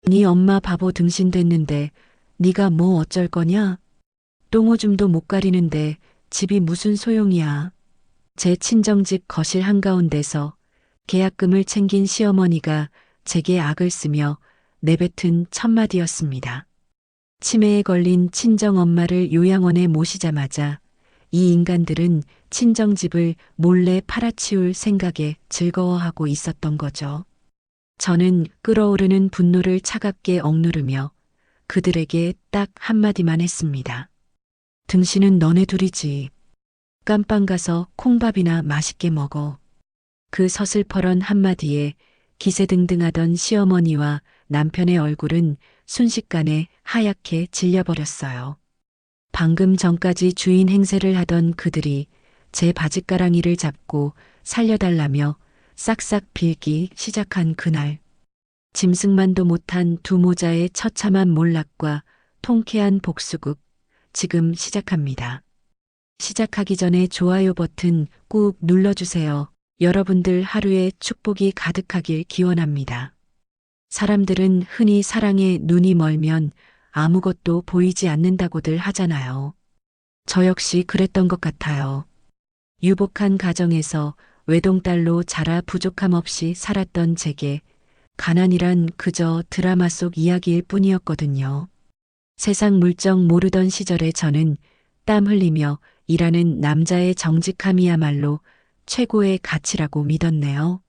네 엄마 바보 등신 됐는데 네가 뭐 어쩔 거냐? 똥오줌도 못 가리는데 집이 무슨 소용이야. 제 친정집 거실 한가운데서 계약금을 챙긴 시어머니가 제게 악을 쓰며 내뱉은 첫마디였습니다. 치매에 걸린 친정엄마를 요양원에 모시자마자 이 인간들은 친정집을 몰래 팔아치울 생각에 즐거워하고 있었던 거죠. 저는 끓어오르는 분노를 차갑게 억누르며 그들에게 딱 한마디만 했습니다. 등신은 너네 둘이지. 깜빵 가서 콩밥이나 맛있게 먹어. 그 서슬퍼런 한마디에 기세등등하던 시어머니와 남편의 얼굴은 순식간에 하얗게 질려버렸어요. 방금 전까지 주인 행세를 하던 그들이 제 바짓가랑이를 잡고 살려달라며 싹싹 빌기 시작한 그날. 짐승만도 못한 두 모자의 처참한 몰락과 통쾌한 복수극, 지금 시작합니다. 시작하기 전에 좋아요 버튼 꾹 눌러주세요. 여러분들 하루에 축복이 가득하길 기원합니다. 사람들은 흔히 사랑에 눈이 멀면 아무것도 보이지 않는다고들 하잖아요. 저 역시 그랬던 것 같아요. 유복한 가정에서 외동딸로 자라 부족함 없이 살았던 제게 가난이란 그저 드라마 속 이야기일 뿐이었거든요. 세상 물정 모르던 시절에 저는 땀 흘리며 일하는 남자의 정직함이야말로 최고의 가치라고 믿었네요.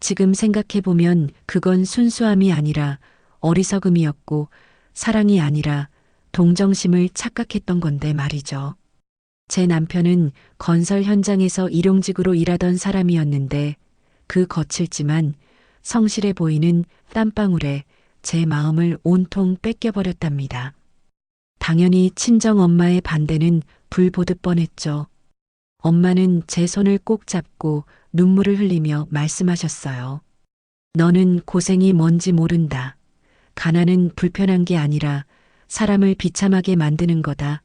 지금 생각해보면 그건 순수함이 아니라 어리석음이었고 사랑이 아니라 동정심을 착각했던 건데 말이죠. 제 남편은 건설 현장에서 일용직으로 일하던 사람이었는데 그 거칠지만 성실해 보이는 땀방울에 제 마음을 온통 뺏겨버렸답니다. 당연히 친정 엄마의 반대는 불 보듯 뻔했죠. 엄마는 제 손을 꼭 잡고 눈물을 흘리며 말씀하셨어요. 너는 고생이 뭔지 모른다. 가난은 불편한 게 아니라 사람을 비참하게 만드는 거다.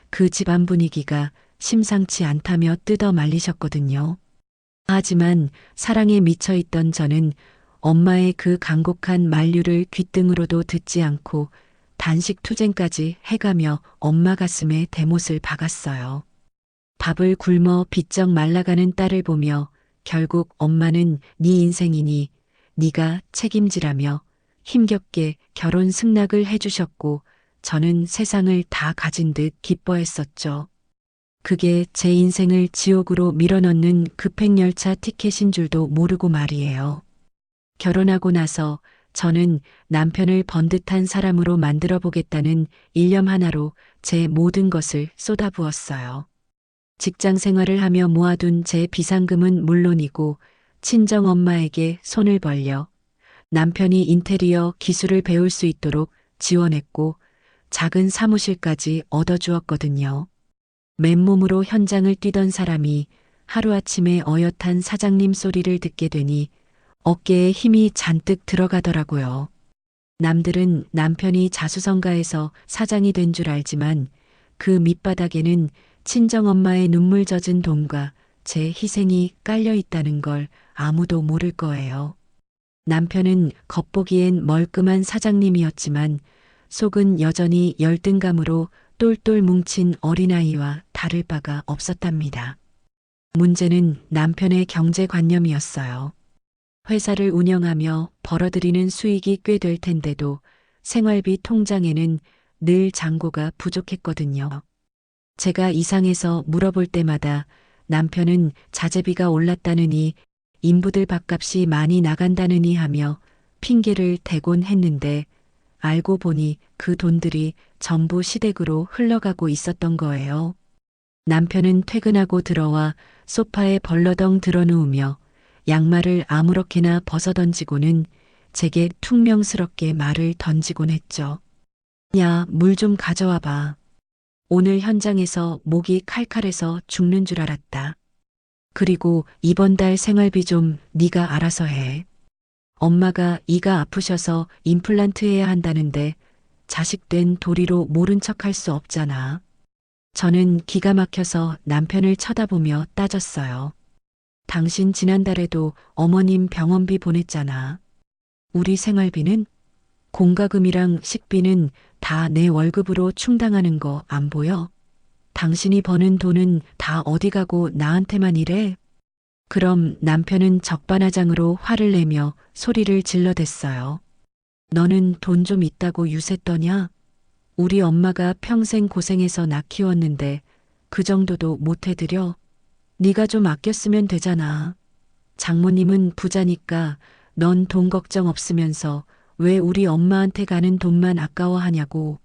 그 집안 분위기가 심상치 않다며 뜯어 말리셨거든요. 하지만 사랑에 미쳐 있던 저는 엄마의 그 간곡한 만류를 귓등으로도 듣지 않고 단식 투쟁까지 해가며 엄마 가슴에 대못을 박았어요. 밥을 굶어 비쩍 말라가는 딸을 보며 결국 엄마는 네 인생이니 네가 책임지라며 힘겹게 결혼 승낙을 해주셨고 저는 세상을 다 가진 듯 기뻐했었죠. 그게 제 인생을 지옥으로 밀어넣는 급행열차 티켓인 줄도 모르고 말이에요. 결혼하고 나서 저는 남편을 번듯한 사람으로 만들어 보겠다는 일념 하나로 제 모든 것을 쏟아부었어요. 직장 생활을 하며 모아둔 제 비상금은 물론이고 친정 엄마에게 손을 벌려 남편이 인테리어 기술을 배울 수 있도록 지원했고 작은 사무실까지 얻어주었거든요. 맨몸으로 현장을 뛰던 사람이 하루아침에 어엿한 사장님 소리를 듣게 되니 어깨에 힘이 잔뜩 들어가더라고요. 남들은 남편이 자수성가해서 사장이 된 줄 알지만 그 밑바닥에는 친정엄마의 눈물 젖은 돈과 제 희생이 깔려 있다는 걸 아무도 모를 거예요. 남편은 겉보기엔 멀끔한 사장님이었지만 속은 여전히 열등감으로 똘똘 뭉친 어린아이와 다를 바가 없었답니다. 문제는 남편의 경제관념이었어요. 회사를 운영하며 벌어들이는 수익이 꽤 될 텐데도 생활비 통장에는 늘 잔고가 부족했거든요. 제가 이상해서 물어볼 때마다 남편은 자재비가 올랐다느니 인부들 밥값이 많이 나간다느니 하며 핑계를 대곤 했는데 알고 보니 그 돈들이 전부 시댁으로 흘러가고 있었던 거예요. 남편은 퇴근하고 들어와 소파에 벌러덩 드러누우며 양말을 아무렇게나 벗어던지고는 제게 퉁명스럽게 말을 던지곤 했죠. 야, 물 좀 가져와 봐. 오늘 현장에서 목이 칼칼해서 죽는 줄 알았다. 그리고 이번 달 생활비 좀 네가 알아서 해. 엄마가 이가 아프셔서 임플란트 해야 한다는데 자식 된 도리로 모른 척할 수 없잖아. 저는 기가 막혀서 남편을 쳐다보며 따졌어요. 당신 지난달에도 어머님 병원비 보냈잖아. 우리 생활비는? 공과금이랑 식비는 다 내 월급으로 충당하는 거 안 보여? 당신이 버는 돈은 다 어디 가고 나한테만 이래? 그럼 남편은 적반하장으로 화를 내며 소리를 질러댔어요. 너는 돈 좀 있다고 유세 떠냐? 우리 엄마가 평생 고생해서 나 키웠는데 그 정도도 못 해드려? 네가 좀 아꼈으면 되잖아. 장모님은 부자니까 넌 돈 걱정 없으면서 왜 우리 엄마한테 가는 돈만 아까워하냐고.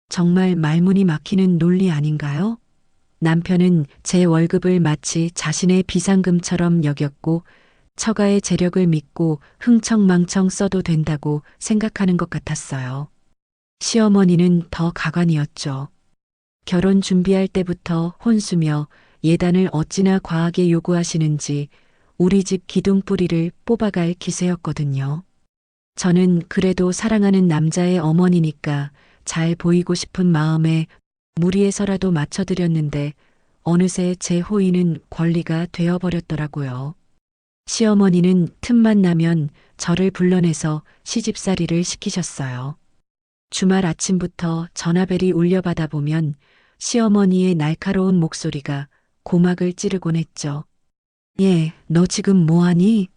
정말 말문이 막히는 논리 아닌가요? 남편은 제 월급을 마치 자신의 비상금처럼 여겼고 처가의 재력을 믿고 흥청망청 써도 된다고 생각하는 것 같았어요. 시어머니는 더 가관이었죠. 결혼 준비할 때부터 혼수며 예단을 어찌나 과하게 요구하시는지 우리 집 기둥뿌리를 뽑아갈 기세였거든요. 저는 그래도 사랑하는 남자의 어머니니까 잘 보이고 싶은 마음에 무리해서라도 맞춰드렸는데 어느새 제 호의는 권리가 되어버렸더라고요. 시어머니는 틈만 나면 저를 불러내서 시집살이를 시키셨어요. 주말 아침부터 전화벨이 울려받아 보면 시어머니의 날카로운 목소리가 고막을 찌르곤 했죠. 예, 너 지금 뭐하니?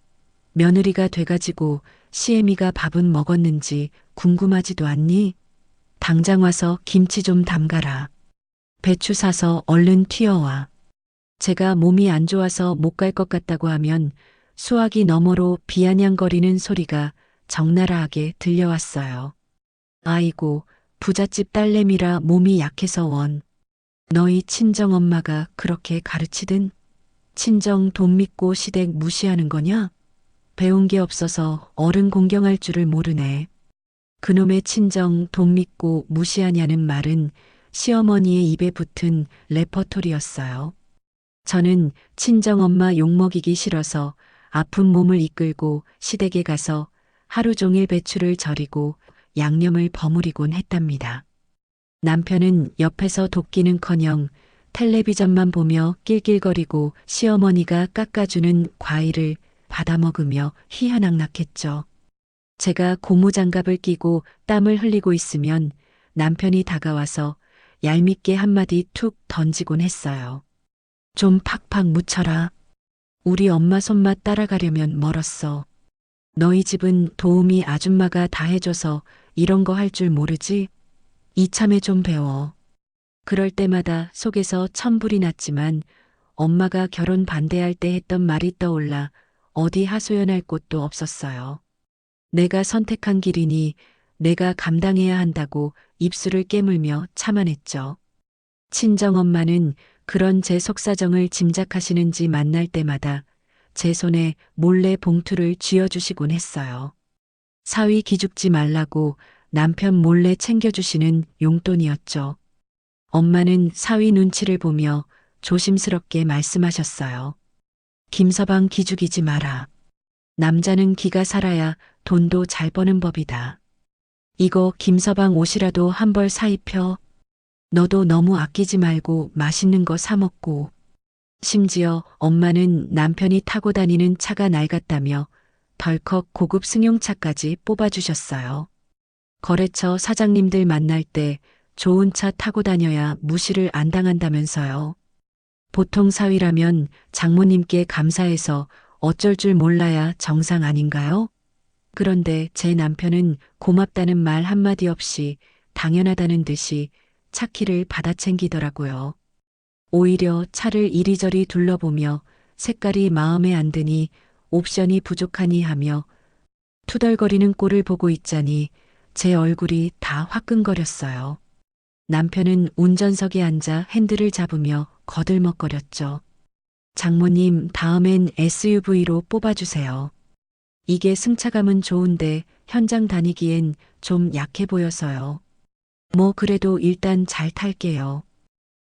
며느리가 돼가지고 시애미가 밥은 먹었는지 궁금하지도 않니? 당장 와서 김치 좀 담가라. 배추 사서 얼른 튀어와. 제가 몸이 안 좋아서 못 갈 것 같다고 하면 수화기 너머로 비아냥거리는 소리가 적나라하게 들려왔어요. 아이고, 부잣집 딸내미라 몸이 약해서 원. 너희 친정엄마가 그렇게 가르치든? 친정 돈 믿고 시댁 무시하는 거냐? 배운 게 없어서 어른 공경할 줄을 모르네. 그놈의 친정 돈 믿고 무시하냐는 말은 시어머니의 입에 붙은 레퍼토리였어요. 저는 친정엄마 욕먹이기 싫어서 아픈 몸을 이끌고 시댁에 가서 하루 종일 배추를 절이고 양념을 버무리곤 했답니다. 남편은 옆에서 돕기는커녕 텔레비전만 보며 낄낄거리고 시어머니가 깎아주는 과일을 받아먹으며 희한학락했죠. 제가 고무장갑을 끼고 땀을 흘리고 있으면 남편이 다가와서 얄밉게 한마디 툭 던지곤 했어요. 좀 팍팍 묻혀라. 우리 엄마 손맛 따라가려면 멀었어. 너희 집은 도우미 아줌마가 다 해줘서 이런 거 할 줄 모르지? 이참에 좀 배워. 그럴 때마다 속에서 천불이 났지만 엄마가 결혼 반대할 때 했던 말이 떠올라 어디 하소연할 곳도 없었어요. 내가 선택한 길이니 내가 감당해야 한다고 입술을 깨물며 참아냈죠. 친정엄마는 그런 제 속사정을 짐작하시는지 만날 때마다 제 손에 몰래 봉투를 쥐어주시곤 했어요. 사위 기죽지 말라고 남편 몰래 챙겨주시는 용돈이었죠. 엄마는 사위 눈치를 보며 조심스럽게 말씀하셨어요. 김서방 기죽이지 마라. 남자는 기가 살아야 돈도 잘 버는 법이다. 이거 김서방 옷이라도 한 벌 사 입혀. 너도 너무 아끼지 말고 맛있는 거 사 먹고. 심지어 엄마는 남편이 타고 다니는 차가 낡았다며 덜컥 고급 승용차까지 뽑아주셨어요. 거래처 사장님들 만날 때 좋은 차 타고 다녀야 무시를 안 당한다면서요. 보통 사위라면 장모님께 감사해서 어쩔 줄 몰라야 정상 아닌가요? 그런데 제 남편은 고맙다는 말 한마디 없이 당연하다는 듯이 차 키를 받아 챙기더라고요. 오히려 차를 이리저리 둘러보며 색깔이 마음에 안 드니 옵션이 부족하니 하며 투덜거리는 꼴을 보고 있자니 제 얼굴이 다 화끈거렸어요. 남편은 운전석에 앉아 핸들을 잡으며 거들먹거렸죠. 장모님, 다음엔 SUV로 뽑아주세요. 이게 승차감은 좋은데 현장 다니기엔 좀 약해 보여서요. 뭐 그래도 일단 잘 탈게요.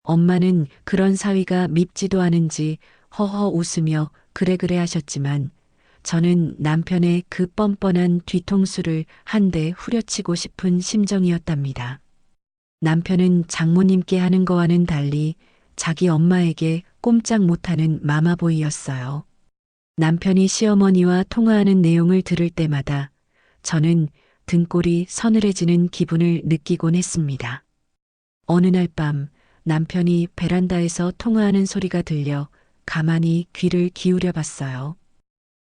엄마는 그런 사위가 밉지도 않은지 허허 웃으며 그래 하셨지만 저는 남편의 그 뻔뻔한 뒤통수를 한 대 후려치고 싶은 심정이었답니다. 남편은 장모님께 하는 거와는 달리 자기 엄마에게 꼼짝 못하는 마마보이였어요. 남편이 시어머니와 통화하는 내용을 들을 때마다 저는 등골이 서늘해지는 기분을 느끼곤 했습니다. 어느 날 밤 남편이 베란다에서 통화하는 소리가 들려 가만히 귀를 기울여 봤어요.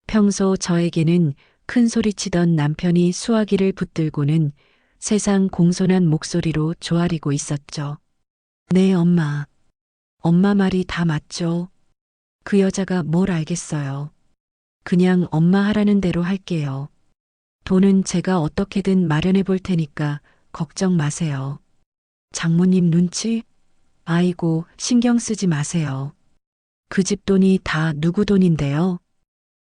평소 저에게는 큰 소리치던 남편이 수화기를 붙들고는 세상 공손한 목소리로 조아리고 있었죠. 네, 엄마. 엄마 말이 다 맞죠? 그 여자가 뭘 알겠어요. 그냥 엄마 하라는 대로 할게요. 돈은 제가 어떻게든 마련해 볼 테니까 걱정 마세요. 장모님 눈치? 아이고, 신경 쓰지 마세요. 그 집 돈이 다 누구 돈인데요?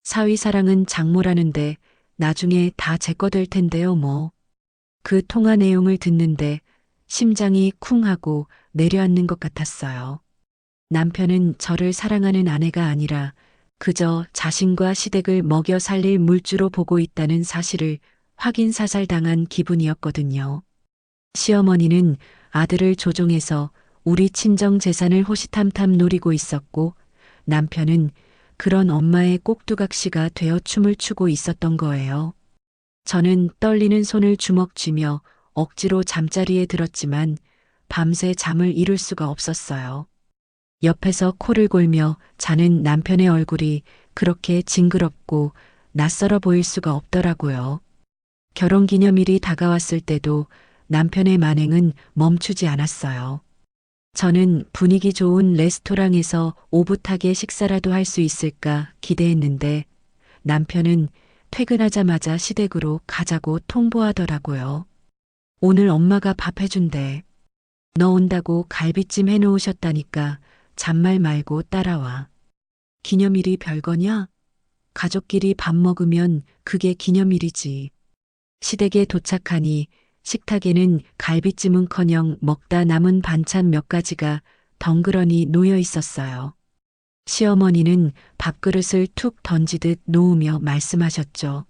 사위사랑은 장모라는데 나중에 다 제 거 될 텐데요, 뭐. 그 통화 내용을 듣는데 심장이 쿵 하고 내려앉는 것 같았어요. 남편은 저를 사랑하는 아내가 아니라 그저 자신과 시댁을 먹여 살릴 물주로 보고 있다는 사실을 확인사살당한 기분이었거든요. 시어머니는 아들을 조종해서 우리 친정 재산을 호시탐탐 노리고 있었고 남편은 그런 엄마의 꼭두각시가 되어 춤을 추고 있었던 거예요. 저는 떨리는 손을 주먹 쥐며 억지로 잠자리에 들었지만 밤새 잠을 이룰 수가 없었어요. 옆에서 코를 골며 자는 남편의 얼굴이 그렇게 징그럽고 낯설어 보일 수가 없더라고요. 결혼기념일이 다가왔을 때도 남편의 만행은 멈추지 않았어요. 저는 분위기 좋은 레스토랑에서 오붓하게 식사라도 할 수 있을까 기대했는데 남편은 퇴근하자마자 시댁으로 가자고 통보하더라고요. 오늘 엄마가 밥 해준대. 너 온다고 갈비찜 해놓으셨다니까 잔말 말고 따라와. 기념일이 별거냐? 가족끼리 밥 먹으면 그게 기념일이지. 시댁에 도착하니 식탁에는 갈비찜은커녕 먹다 남은 반찬 몇 가지가 덩그러니 놓여 있었어요. 시어머니는 밥그릇을 툭 던지듯 놓으며 말씀하셨죠.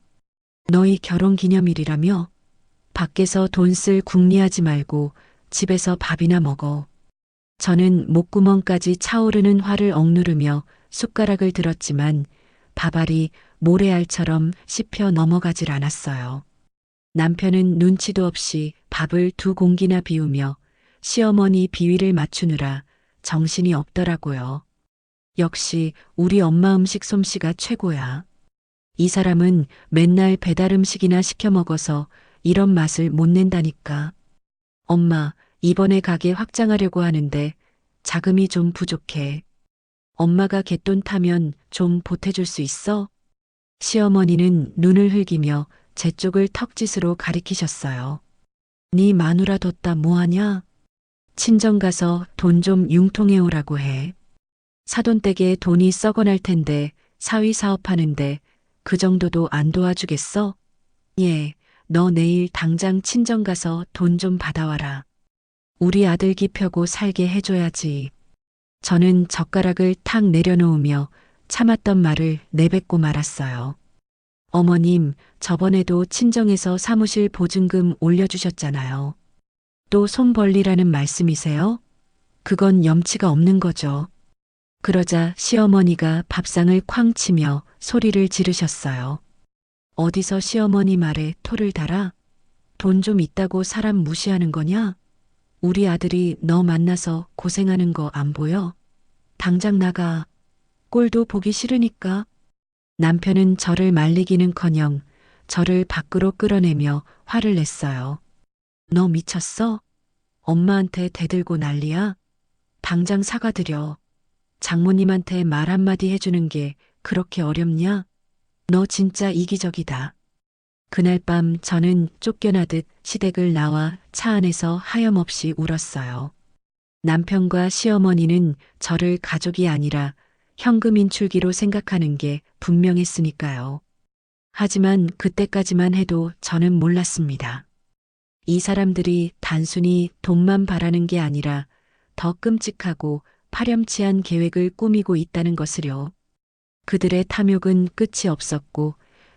너희 결혼 기념일이라며? 밖에서 돈 쓸 궁리하지 말고 집에서 밥이나 먹어. 저는 목구멍까지 차오르는 화를 억누르며 숟가락을 들었지만 밥알이 모래알처럼 씹혀 넘어가질 않았어요. 남편은 눈치도 없이 밥을 2공기나 비우며 시어머니 비위를 맞추느라 정신이 없더라고요. 역시 우리 엄마 음식 솜씨가 최고야. 이 사람은 맨날 배달 음식이나 시켜 먹어서 이런 맛을 못 낸다니까. 엄마, 이번에 가게 확장하려고 하는데 자금이 좀 부족해. 엄마가 갯돈 타면 좀 보태줄 수 있어? 시어머니는 눈을 흘기며 제 쪽을 턱짓으로 가리키셨어요. 네 마누라 뒀다 뭐하냐? 친정 가서 돈 좀 융통해 오라고 해. 사돈댁에 돈이 썩어날 텐데 사위 사업하는데 그 정도도 안 도와주겠어? 예, 너 내일 당장 친정 가서 돈 좀 받아와라. 우리 아들 기 펴고 살게 해줘야지. 저는 젓가락을 탁 내려놓으며 참았던 말을 내뱉고 말았어요. 어머님, 저번에도 친정에서 사무실 보증금 올려주셨잖아요. 또 손 벌리라는 말씀이세요? 그건 염치가 없는 거죠. 그러자 시어머니가 밥상을 쾅 치며 소리를 지르셨어요. 어디서 시어머니 말에 토를 달아? 돈 좀 있다고 사람 무시하는 거냐? 우리 아들이 너 만나서 고생하는 거 안 보여? 당장 나가. 꼴도 보기 싫으니까. 남편은 저를 말리기는커녕 저를 밖으로 끌어내며 화를 냈어요. 너 미쳤어? 엄마한테 대들고 난리야? 당장 사과드려. 장모님한테 말 한마디 해주는 게 그렇게 어렵냐? 너 진짜 이기적이다. 그날 밤 저는 쫓겨나듯 시댁을 나와 차 안에서 하염없이 울었어요. 남편과 시어머니는 저를 가족이 아니라 현금 인출기로 생각하는 게 분명했으니까요. 하지만 그때까지만 해도 저는 몰랐습니다. 이 사람들이 단순히 돈만 바라는 게 아니라 더 끔찍하고 파렴치한 계획을 꾸미고 있다는 것을요. 그들의 탐욕은 끝이 없었고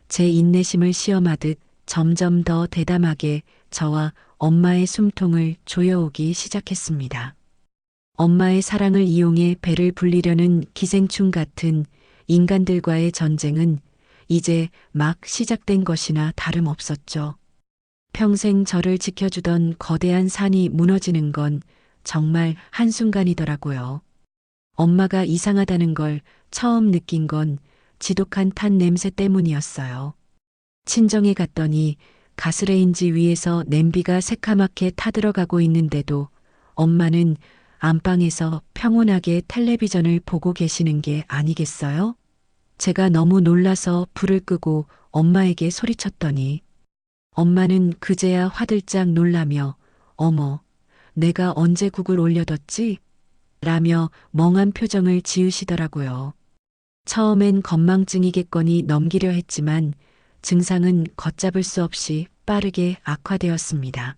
제 인내심을 시험하듯 점점 더 대담하게 저와 엄마의 숨통을 조여오기 시작했습니다. 엄마의 사랑을 이용해 배를 불리려는 기생충 같은 인간들과의 전쟁은 이제 막 시작된 것이나 다름없었죠. 평생 저를 지켜주던 거대한 산이 무너지는 건 정말 한순간이더라고요. 엄마가 이상하다는 걸 처음 느낀 건 지독한 탄 냄새 때문이었어요. 친정에 갔더니 가스레인지 위에서 냄비가 새카맣게 타들어가고 있는데도 엄마는 안방에서 평온하게 텔레비전을 보고 계시는 게 아니겠어요? 제가 너무 놀라서 불을 끄고 엄마에게 소리쳤더니 엄마는 그제야 화들짝 놀라며 어머, 내가 언제 국을 올려뒀지? 라며 멍한 표정을 지으시더라고요. 처음엔 건망증이겠거니 넘기려 했지만 증상은 걷잡을 수 없이 빠르게 악화되었습니다.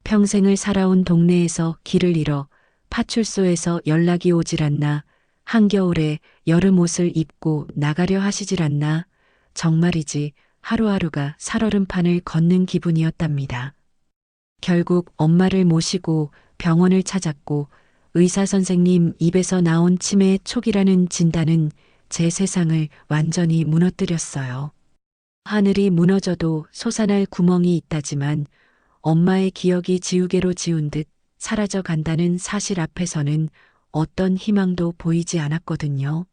평생을 살아온 동네에서 길을 잃어 파출소에서 연락이 오질 않나, 한겨울에 여름 옷을 입고 나가려 하시질 않나, 정말이지 하루하루가 살얼음판을 걷는 기분이었답니다. 결국 엄마를 모시고 병원을 찾았고 의사 선생님 입에서 나온 치매의 초기라는 진단은 제 세상을 완전히 무너뜨렸어요. 하늘이 무너져도 솟아날 구멍이 있다지만 엄마의 기억이 지우개로 지운 듯 사라져 간다는 사실 앞에서는 어떤 희망도 보이지 않았거든요.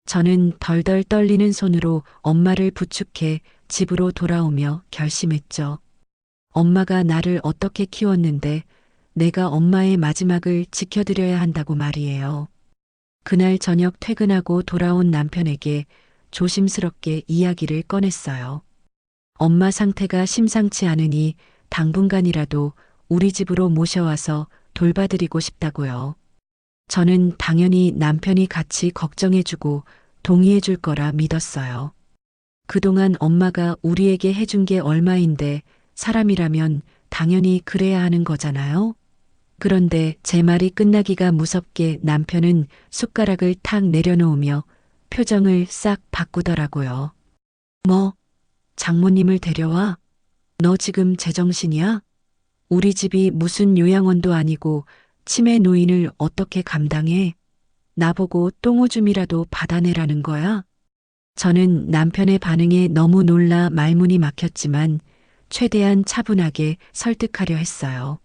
저는 덜덜 떨리는 손으로 엄마를 부축해 집으로 돌아오며 결심했죠. 엄마가 나를 어떻게 키웠는데 내가 엄마의 마지막을 지켜드려야 한다고 말이에요. 그날 저녁 퇴근하고 돌아온 남편에게 조심스럽게 이야기를 꺼냈어요. 엄마 상태가 심상치 않으니 당분간이라도 우리 집으로 모셔와서 돌봐드리고 싶다고요. 저는 당연히 남편이 같이 걱정해주고 동의해줄 거라 믿었어요. 그동안 엄마가 우리에게 해준 게 얼마인데 사람이라면 당연히 그래야 하는 거잖아요. 그런데 제 말이 끝나기가 무섭게 남편은 숟가락을 탁 내려놓으며 표정을 싹 바꾸더라고요. 뭐, 장모님을 데려와? 너 지금 제정신이야? 우리 집이 무슨 요양원도 아니고 치매 노인을 어떻게 감당해? 나보고 똥오줌이라도 받아내라는 거야? 저는 남편의 반응에 너무 놀라 말문이 막혔지만 최대한 차분하게 설득하려 했어요.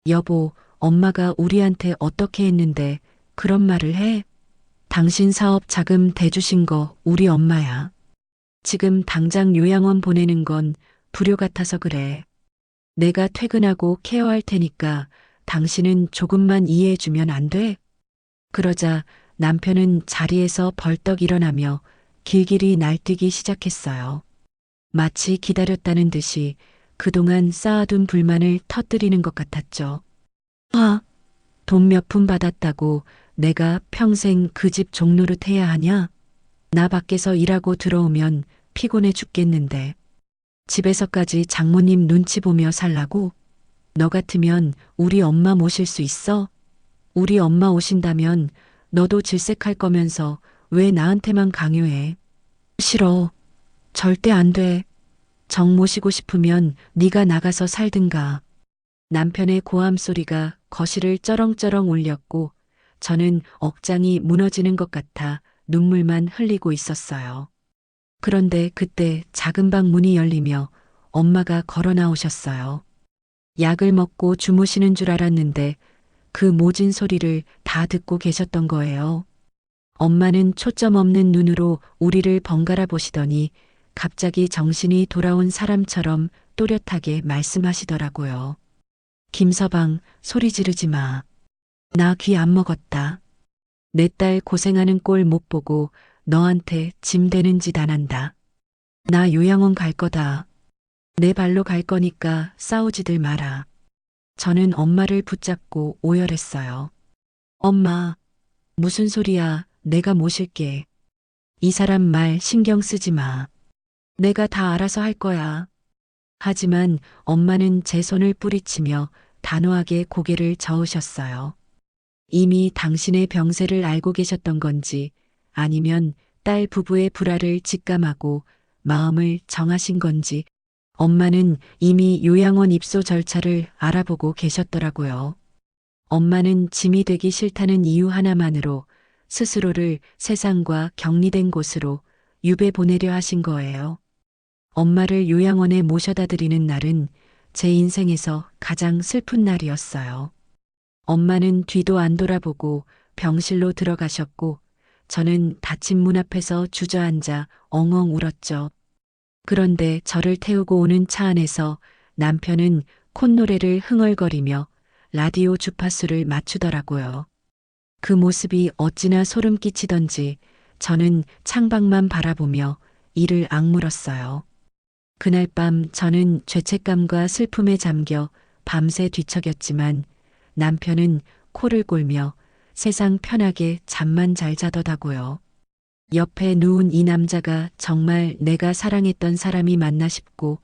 여보, 엄마가 우리한테 어떻게 했는데 그런 말을 해? 당신 사업 자금 대주신 거 우리 엄마야. 지금 당장 요양원 보내는 건 불효 같아서 그래. 내가 퇴근하고 케어할 테니까 당신은 조금만 이해해주면 안 돼? 그러자 남편은 자리에서 벌떡 일어나며 길길이 날뛰기 시작했어요. 마치 기다렸다는 듯이 그동안 쌓아둔 불만을 터뜨리는 것 같았죠. 돈 몇 푼 받았다고 내가 평생 그 집 종노릇 해야 하냐? 나 밖에서 일하고 들어오면 피곤해 죽겠는데. 집에서까지 장모님 눈치 보며 살라고? 너 같으면 우리 엄마 모실 수 있어? 우리 엄마 오신다면 너도 질색할 거면서 왜 나한테만 강요해? 싫어. 절대 안 돼. 정 모시고 싶으면 네가 나가서 살든가. 남편의 고함 소리가 거실을 쩌렁쩌렁 울렸고 저는 억장이 무너지는 것 같아 눈물만 흘리고 있었어요. 그런데 그때 작은 방 문이 열리며 엄마가 걸어 나오셨어요. 약을 먹고 주무시는 줄 알았는데 그 모진 소리를 다 듣고 계셨던 거예요. 엄마는 초점 없는 눈으로 우리를 번갈아 보시더니 갑자기 정신이 돌아온 사람처럼 또렷하게 말씀하시더라고요. 김서방, 소리 지르지 마. 나 귀 안 먹었다. 내 딸 고생하는 꼴 못 보고 너한테 짐 되는 짓 안 한다. 나 요양원 갈 거다. 내 발로 갈 거니까 싸우지들 마라. 저는 엄마를 붙잡고 오열했어요. 엄마, 무슨 소리야? 내가 모실게. 이 사람 말 신경 쓰지 마. 내가 다 알아서 할 거야. 하지만 엄마는 제 손을 뿌리치며 단호하게 고개를 저으셨어요. 이미 당신의 병세를 알고 계셨던 건지 아니면 딸 부부의 불화를 직감하고 마음을 정하신 건지 엄마는 이미 요양원 입소 절차를 알아보고 계셨더라고요. 엄마는 짐이 되기 싫다는 이유 하나만으로 스스로를 세상과 격리된 곳으로 유배 보내려 하신 거예요. 엄마를 요양원에 모셔다 드리는 날은 제 인생에서 가장 슬픈 날이었어요. 엄마는 뒤도 안 돌아보고 병실로 들어가셨고 저는 닫힌 문 앞에서 주저앉아 엉엉 울었죠. 그런데 저를 태우고 오는 차 안에서 남편은 콧노래를 흥얼거리며 라디오 주파수를 맞추더라고요. 그 모습이 어찌나 소름 끼치던지 저는 창밖만 바라보며 이를 악물었어요. 그날 밤 저는 죄책감과 슬픔에 잠겨 밤새 뒤척였지만 남편은 코를 골며 세상 편하게 잠만 잘 자더라고요. 옆에 누운 이 남자가 정말 내가 사랑했던 사람이 맞나 싶고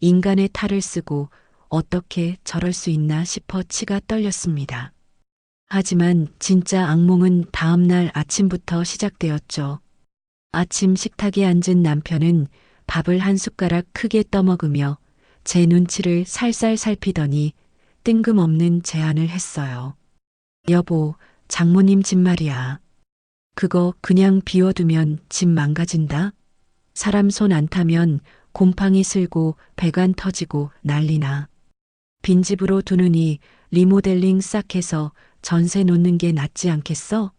인간의 탈을 쓰고 어떻게 저럴 수 있나 싶어 치가 떨렸습니다. 하지만 진짜 악몽은 다음 날 아침부터 시작되었죠. 아침 식탁에 앉은 남편은 밥을 한 숟가락 크게 떠먹으며 제 눈치를 살살 살피더니 뜬금없는 제안을 했어요. 여보, 장모님 집 말이야. 그거 그냥 비워두면 집 망가진다? 사람 손 안 타면 곰팡이 슬고 배관 터지고 난리나. 빈집으로 두느니 리모델링 싹 해서 전세 놓는 게 낫지 않겠어?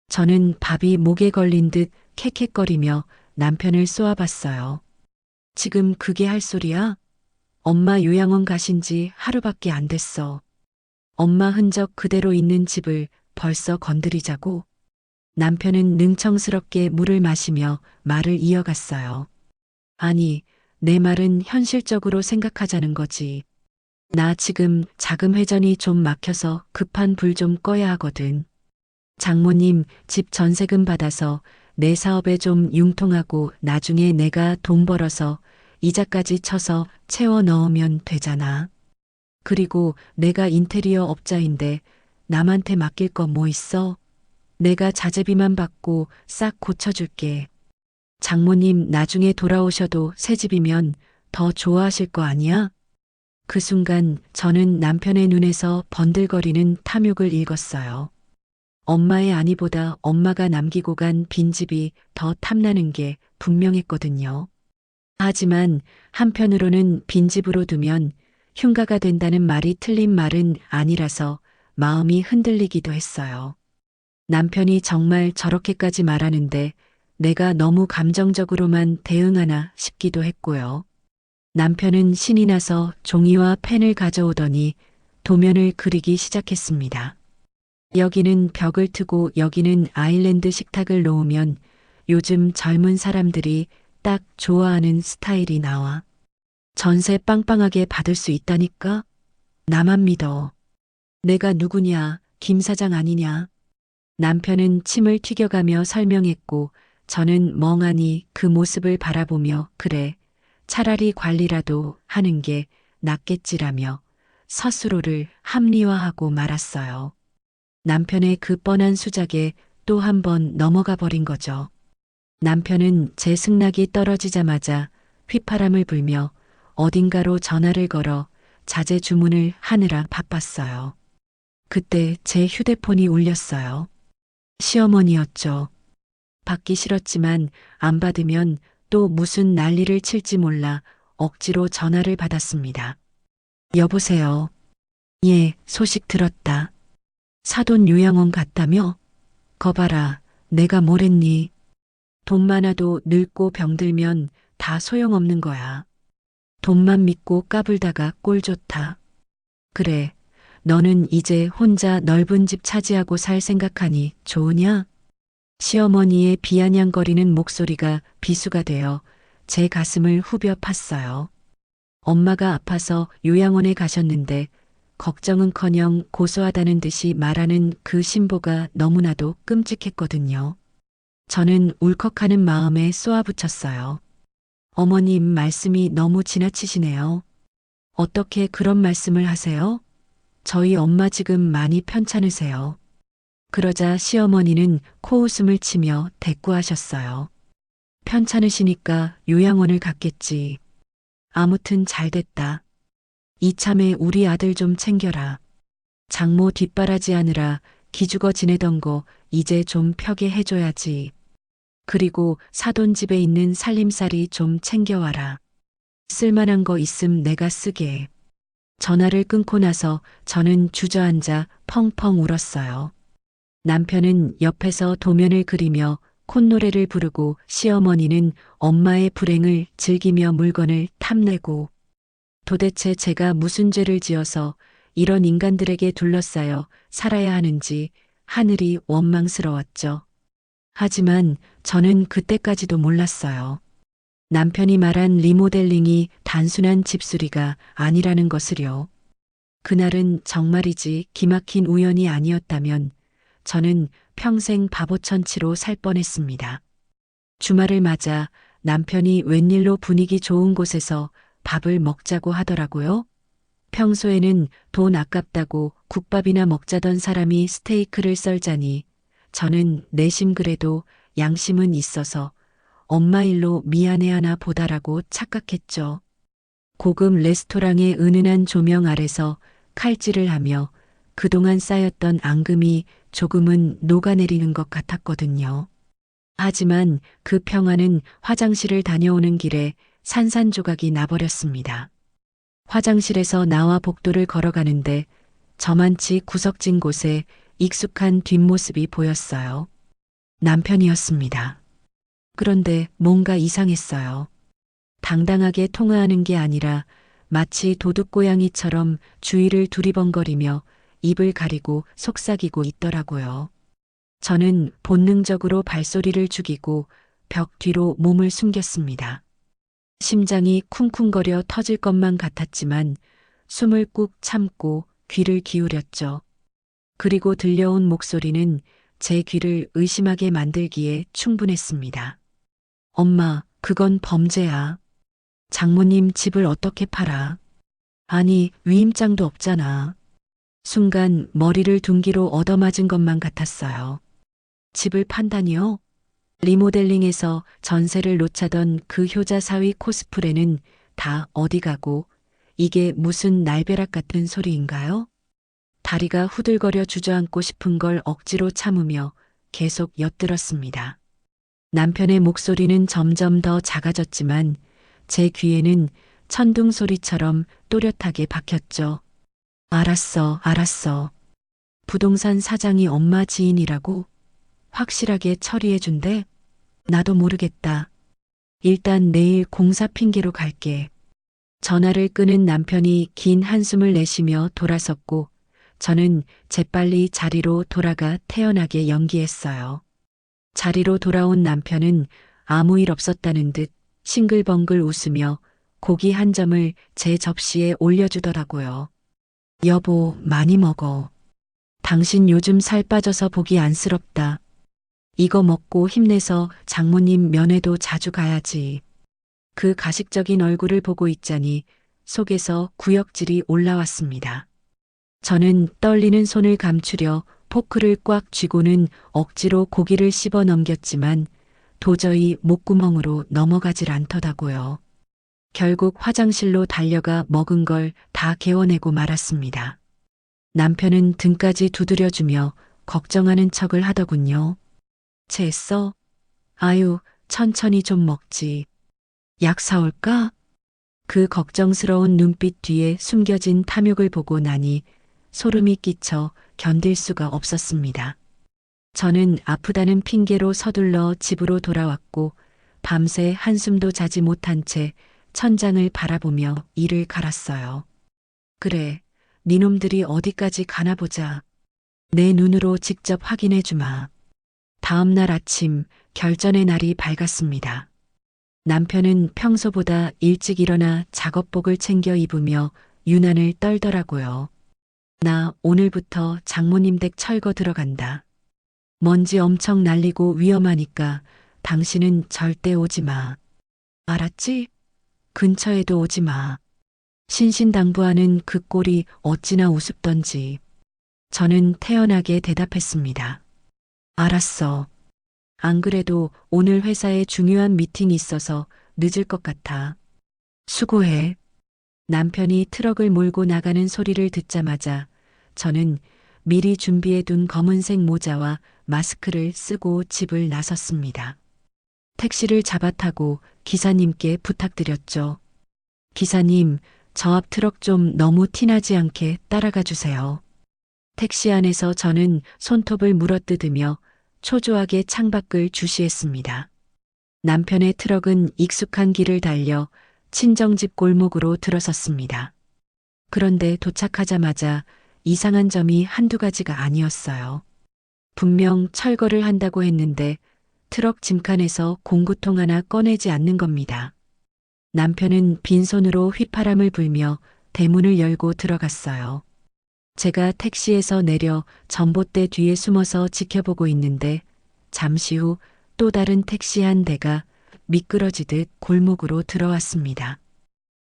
저는 밥이 목에 걸린 듯 캑캑거리며 남편을 쏘아봤어요. 지금 그게 할 소리야? 엄마 요양원 가신 지 하루밖에 안 됐어. 엄마 흔적 그대로 있는 집을 벌써 건드리자고? 남편은 능청스럽게 물을 마시며 말을 이어갔어요. 아니, 내 말은 현실적으로 생각하자는 거지. 나 지금 자금 회전이 좀 막혀서 급한 불 좀 꺼야 하거든. 장모님 집 전세금 받아서 내 사업에 좀 융통하고 나중에 내가 돈 벌어서 이자까지 쳐서 채워 넣으면 되잖아. 그리고 내가 인테리어 업자인데 남한테 맡길 거 뭐 있어? 내가 자재비만 받고 싹 고쳐줄게. 장모님 나중에 돌아오셔도 새 집이면 더 좋아하실 거 아니야? 그 순간 저는 남편의 눈에서 번들거리는 탐욕을 읽었어요. 엄마의 아니보다 엄마가 남기고 간 빈집이 더 탐나는 게 분명했거든요. 하지만 한편으로는 빈집으로 두면 흉가가 된다는 말이 틀린 말은 아니라서 마음이 흔들리기도 했어요. 남편이 정말 저렇게까지 말하는데 내가 너무 감정적으로만 대응하나 싶기도 했고요. 남편은 신이 나서 종이와 펜을 가져오더니 도면을 그리기 시작했습니다. 여기는 벽을 트고 여기는 아일랜드 식탁을 놓으면 요즘 젊은 사람들이 딱 좋아하는 스타일이 나와. 전세 빵빵하게 받을 수 있다니까? 나만 믿어. 내가 누구냐, 김 사장 아니냐. 남편은 침을 튀겨가며 설명했고 저는 멍하니 그 모습을 바라보며 그래, 차라리 관리라도 하는 게 낫겠지라며 스스로를 합리화하고 말았어요. 남편의 그 뻔한 수작에 또 한 번 넘어가 버린 거죠. 남편은 제 승낙이 떨어지자마자 휘파람을 불며 어딘가로 전화를 걸어 자재 주문을 하느라 바빴어요. 그때 제 휴대폰이 울렸어요. 시어머니였죠. 받기 싫었지만 안 받으면 또 무슨 난리를 칠지 몰라 억지로 전화를 받았습니다. 여보세요. 예, 소식 들었다. 사돈 요양원 갔다며? 거봐라, 내가 뭘 했니? 돈 많아도 늙고 병들면 다 소용없는 거야. 돈만 믿고 까불다가 꼴 좋다. 그래, 너는 이제 혼자 넓은 집 차지하고 살 생각하니 좋으냐? 시어머니의 비아냥거리는 목소리가 비수가 되어 제 가슴을 후벼 팠어요. 엄마가 아파서 요양원에 가셨는데 걱정은커녕 고소하다는 듯이 말하는 그 신보가 너무나도 끔찍했거든요. 저는 울컥하는 마음에 쏘아붙였어요. 어머님 말씀이 너무 지나치시네요. 어떻게 그런 말씀을 하세요? 저희 엄마 지금 많이 편찮으세요. 그러자 시어머니는 코웃음을 치며 대꾸하셨어요. 편찮으시니까 요양원을 갔겠지. 아무튼 잘됐다. 이참에 우리 아들 좀 챙겨라. 장모 뒷바라지 하느라 기죽어 지내던 거 이제 좀 펴게 해줘야지. 그리고 사돈 집에 있는 살림살이 좀 챙겨와라. 쓸만한 거 있음 내가 쓰게. 전화를 끊고 나서 저는 주저앉아 펑펑 울었어요. 남편은 옆에서 도면을 그리며 콧노래를 부르고 시어머니는 엄마의 불행을 즐기며 물건을 탐내고 도대체 제가 무슨 죄를 지어서 이런 인간들에게 둘러싸여 살아야 하는지 하늘이 원망스러웠죠. 하지만 저는 그때까지도 몰랐어요. 남편이 말한 리모델링이 단순한 집수리가 아니라는 것을요. 그날은 정말이지 기막힌 우연이 아니었다면 저는 평생 바보천치로 살 뻔했습니다. 주말을 맞아 남편이 웬일로 분위기 좋은 곳에서 밥을 먹자고 하더라고요. 평소에는 돈 아깝다고 국밥이나 먹자던 사람이 스테이크를 썰자니 저는 내심 그래도 양심은 있어서 엄마 일로 미안해하나 보다라고 착각했죠. 고급 레스토랑의 은은한 조명 아래서 칼질을 하며 그동안 쌓였던 앙금이 조금은 녹아내리는 것 같았거든요. 하지만 그 평화는 화장실을 다녀오는 길에 산산조각이 나버렸습니다. 화장실에서 나와 복도를 걸어가는데 저만치 구석진 곳에 익숙한 뒷모습이 보였어요. 남편이었습니다. 그런데 뭔가 이상했어요. 당당하게 통화하는 게 아니라 마치 도둑고양이처럼 주위를 두리번거리며 입을 가리고 속삭이고 있더라고요. 저는 본능적으로 발소리를 죽이고 벽 뒤로 몸을 숨겼습니다. 심장이 쿵쿵거려 터질 것만 같았지만 숨을 꾹 참고 귀를 기울였죠. 그리고 들려온 목소리는 제 귀를 의심하게 만들기에 충분했습니다. 엄마, 그건 범죄야. 장모님 집을 어떻게 팔아? 아니, 위임장도 없잖아. 순간 머리를 둔기로 얻어맞은 것만 같았어요. 집을 판다니요? 리모델링에서 전세를 놓자던 그 효자 사위 코스프레는 다 어디 가고 이게 무슨 날벼락 같은 소리인가요? 다리가 후들거려 주저앉고 싶은 걸 억지로 참으며 계속 엿들었습니다. 남편의 목소리는 점점 더 작아졌지만 제 귀에는 천둥 소리처럼 또렷하게 박혔죠. 알았어, 알았어. 부동산 사장이 엄마 지인이라고? 확실하게 처리해준대? 나도 모르겠다. 일단 내일 공사 핑계로 갈게. 전화를 끊은 남편이 긴 한숨을 내쉬며 돌아섰고 저는 재빨리 자리로 돌아가 태연하게 연기했어요. 자리로 돌아온 남편은 아무 일 없었다는 듯 싱글벙글 웃으며 고기 한 점을 제 접시에 올려주더라고요. 여보, 많이 먹어. 당신 요즘 살 빠져서 보기 안쓰럽다. 이거 먹고 힘내서 장모님 면회도 자주 가야지. 그 가식적인 얼굴을 보고 있자니 속에서 구역질이 올라왔습니다. 저는 떨리는 손을 감추려 포크를 꽉 쥐고는 억지로 고기를 씹어 넘겼지만 도저히 목구멍으로 넘어가질 않더라고요. 결국 화장실로 달려가 먹은 걸 다 개워내고 말았습니다. 남편은 등까지 두드려주며 걱정하는 척을 하더군요. 체했어? 아유, 천천히 좀 먹지. 약 사올까? 그 걱정스러운 눈빛 뒤에 숨겨진 탐욕을 보고 나니 소름이 끼쳐 견딜 수가 없었습니다. 저는 아프다는 핑계로 서둘러 집으로 돌아왔고 밤새 한숨도 자지 못한 채 천장을 바라보며 이를 갈았어요. 그래, 니놈들이 어디까지 가나 보자. 내 눈으로 직접 확인해 주마. 다음 날 아침 결전의 날이 밝았습니다. 남편은 평소보다 일찍 일어나 작업복을 챙겨 입으며 유난을 떨더라고요. 나 오늘부터 장모님 댁 철거 들어간다. 먼지 엄청 날리고 위험하니까 당신은 절대 오지 마. 알았지? 근처에도 오지 마. 신신당부하는 그 꼴이 어찌나 우습던지. 저는 태연하게 대답했습니다. 알았어. 안 그래도 오늘 회사에 중요한 미팅이 있어서 늦을 것 같아. 수고해. 남편이 트럭을 몰고 나가는 소리를 듣자마자 저는 미리 준비해둔 검은색 모자와 마스크를 쓰고 집을 나섰습니다. 택시를 잡아 타고 기사님께 부탁드렸죠. 기사님, 저 앞 트럭 좀 너무 티나지 않게 따라가 주세요. 택시 안에서 저는 손톱을 물어뜯으며 초조하게 창밖을 주시했습니다. 남편의 트럭은 익숙한 길을 달려 친정집 골목으로 들어섰습니다. 그런데 도착하자마자 이상한 점이 한두 가지가 아니었어요. 분명 철거를 한다고 했는데 트럭 짐칸에서 공구통 하나 꺼내지 않는 겁니다. 남편은 빈손으로 휘파람을 불며 대문을 열고 들어갔어요. 제가 택시에서 내려 전봇대 뒤에 숨어서 지켜보고 있는데 잠시 후 또 다른 택시 한 대가 미끄러지듯 골목으로 들어왔습니다.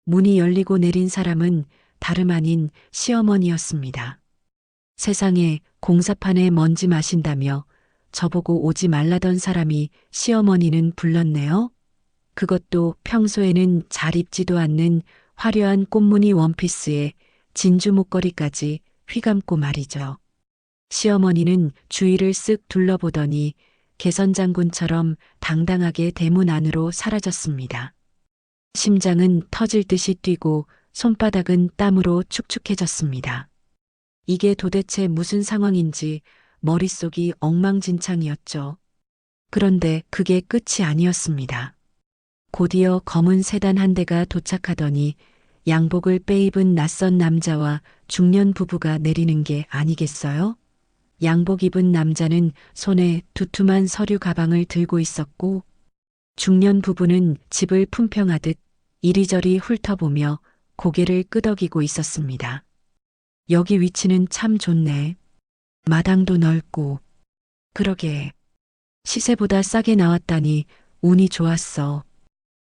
문이 열리고 내린 사람은 다름 아닌 시어머니였습니다. 세상에 공사판에 먼지 마신다며 저보고 오지 말라던 사람이 시어머니는 불렀네요. 그것도 평소에는 잘 입지도 않는 화려한 꽃무늬 원피스에 진주 목걸이까지 휘감고 말이죠. 시어머니는 주위를 쓱 둘러보더니 개선장군처럼 당당하게 대문 안으로 사라졌습니다. 심장은 터질 듯이 뛰고 손바닥은 땀으로 축축해졌습니다. 이게 도대체 무슨 상황인지 머릿속이 엉망진창이었죠. 그런데 그게 끝이 아니었습니다. 곧이어 검은 세단 한 대가 도착하더니 양복을 빼입은 낯선 남자와 중년 부부가 내리는 게 아니겠어요? 양복 입은 남자는 손에 두툼한 서류 가방을 들고 있었고 중년 부부는 집을 품평하듯 이리저리 훑어보며 고개를 끄덕이고 있었습니다. 여기 위치는 참 좋네. 마당도 넓고. 그러게. 시세보다 싸게 나왔다니 운이 좋았어.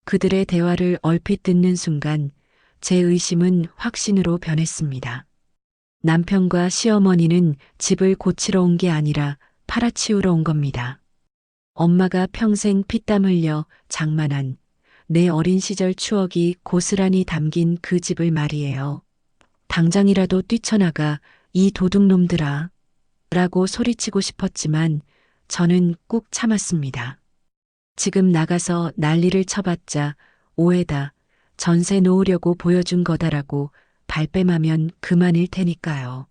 그들의 대화를 얼핏 듣는 순간 제 의심은 확신으로 변했습니다. 남편과 시어머니는 집을 고치러 온 게 아니라 팔아치우러 온 겁니다. 엄마가 평생 피땀 흘려 장만한 내 어린 시절 추억이 고스란히 담긴 그 집을 말이에요. 당장이라도 뛰쳐나가 이 도둑놈들아 라고 소리치고 싶었지만 저는 꾹 참았습니다. 지금 나가서 난리를 쳐봤자 오해다, 전세 놓으려고 보여준 거다라고 발뺌하면 그만일 테니까요.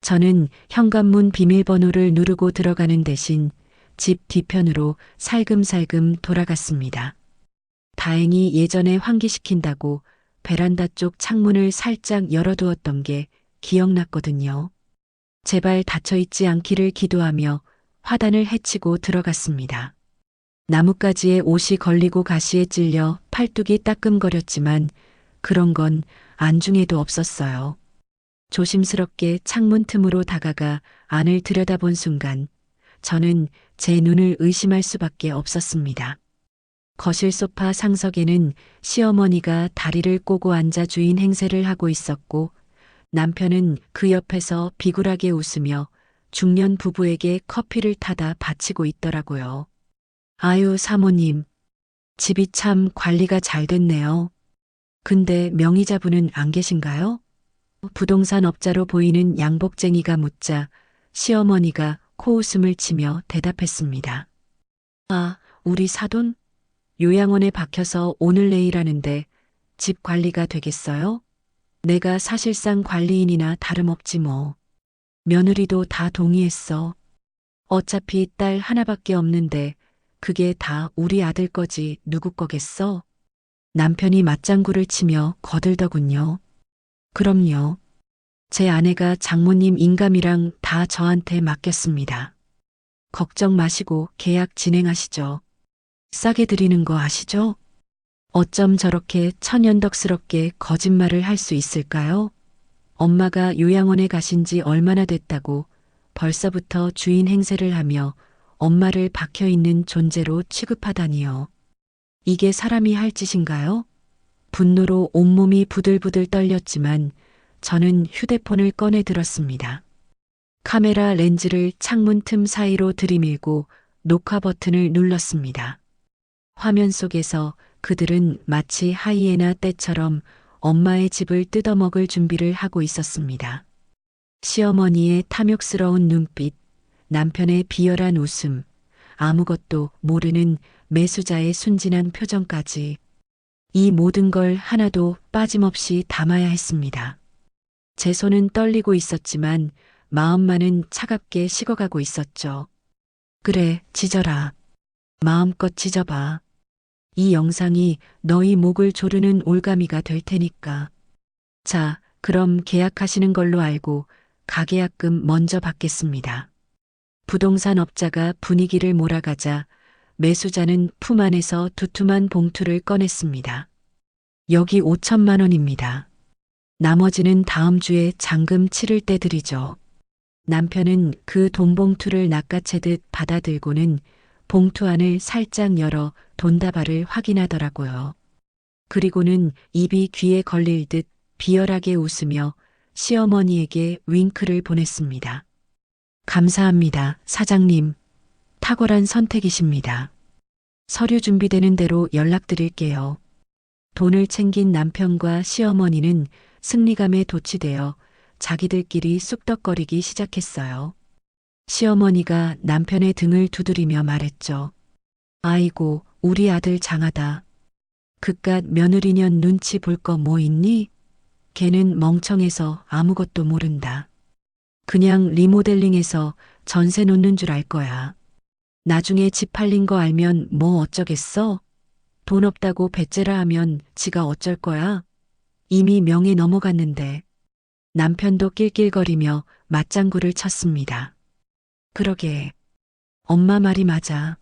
저는 현관문 비밀번호를 누르고 들어가는 대신 집 뒤편으로 살금살금 돌아갔습니다. 다행히 예전에 환기시킨다고 베란다 쪽 창문을 살짝 열어두었던 게 기억났거든요. 제발 닫혀있지 않기를 기도하며 화단을 헤치고 들어갔습니다. 나뭇가지에 옷이 걸리고 가시에 찔려 팔뚝이 따끔거렸지만 그런 건 안중에도 없었어요. 조심스럽게 창문 틈으로 다가가 안을 들여다본 순간 저는 제 눈을 의심할 수밖에 없었습니다. 거실 소파 상석에는 시어머니가 다리를 꼬고 앉아 주인 행세를 하고 있었고 남편은 그 옆에서 비굴하게 웃으며 중년 부부에게 커피를 타다 바치고 있더라고요. 아유, 사모님. 집이 참 관리가 잘 됐네요. 근데 명의자분은 안 계신가요? 부동산 업자로 보이는 양복쟁이가 묻자 시어머니가 코웃음을 치며 대답했습니다. 아, 우리 사돈? 요양원에 박혀서 오늘 내일 하는데 집 관리가 되겠어요? 내가 사실상 관리인이나 다름없지 뭐. 며느리도 다 동의했어. 어차피 딸 하나밖에 없는데 그게 다 우리 아들 거지 누구 거겠어? 남편이 맞장구를 치며 거들더군요. 그럼요. 제 아내가 장모님 인감이랑 다 저한테 맡겼습니다. 걱정 마시고 계약 진행하시죠. 싸게 드리는 거 아시죠? 어쩜 저렇게 천연덕스럽게 거짓말을 할 수 있을까요? 엄마가 요양원에 가신 지 얼마나 됐다고 벌써부터 주인 행세를 하며 엄마를 박혀있는 존재로 취급하다니요. 이게 사람이 할 짓인가요? 분노로 온몸이 부들부들 떨렸지만 저는 휴대폰을 꺼내 들었습니다. 카메라 렌즈를 창문 틈 사이로 들이밀고 녹화 버튼을 눌렀습니다. 화면 속에서 그들은 마치 하이에나 떼처럼 엄마의 집을 뜯어먹을 준비를 하고 있었습니다. 시어머니의 탐욕스러운 눈빛, 남편의 비열한 웃음, 아무것도 모르는 매수자의 순진한 표정까지. 이 모든 걸 하나도 빠짐없이 담아야 했습니다. 제 손은 떨리고 있었지만 마음만은 차갑게 식어가고 있었죠. 그래, 짖어라. 마음껏 짖어봐. 이 영상이 너희 목을 조르는 올가미가 될 테니까. 자, 그럼 계약하시는 걸로 알고 가계약금 먼저 받겠습니다. 부동산 업자가 분위기를 몰아가자 매수자는 품 안에서 두툼한 봉투를 꺼냈습니다. 여기 5천만 원입니다. 나머지는 다음 주에 잔금 치를 때 드리죠. 남편은 그 돈봉투를 낚아채듯 받아들고는 봉투 안을 살짝 열어 돈다발을 확인하더라고요. 그리고는 입이 귀에 걸릴 듯 비열하게 웃으며 시어머니에게 윙크를 보냈습니다. 감사합니다, 사장님. 탁월한 선택이십니다. 서류 준비되는 대로 연락드릴게요. 돈을 챙긴 남편과 시어머니는 승리감에 도취되어 자기들끼리 쑥덕거리기 시작했어요. 시어머니가 남편의 등을 두드리며 말했죠. 아이고, 우리 아들 장하다. 그깟 며느리년 눈치 볼 거 뭐 있니? 걔는 멍청해서 아무것도 모른다. 그냥 리모델링해서 전세 놓는 줄 알 거야. 나중에 집 팔린 거 알면 뭐 어쩌겠어? 돈 없다고 배째라 하면 지가 어쩔 거야? 이미 명예 넘어갔는데. 남편도 낄낄거리며 맞장구를 쳤습니다. 그러게. 엄마 말이 맞아.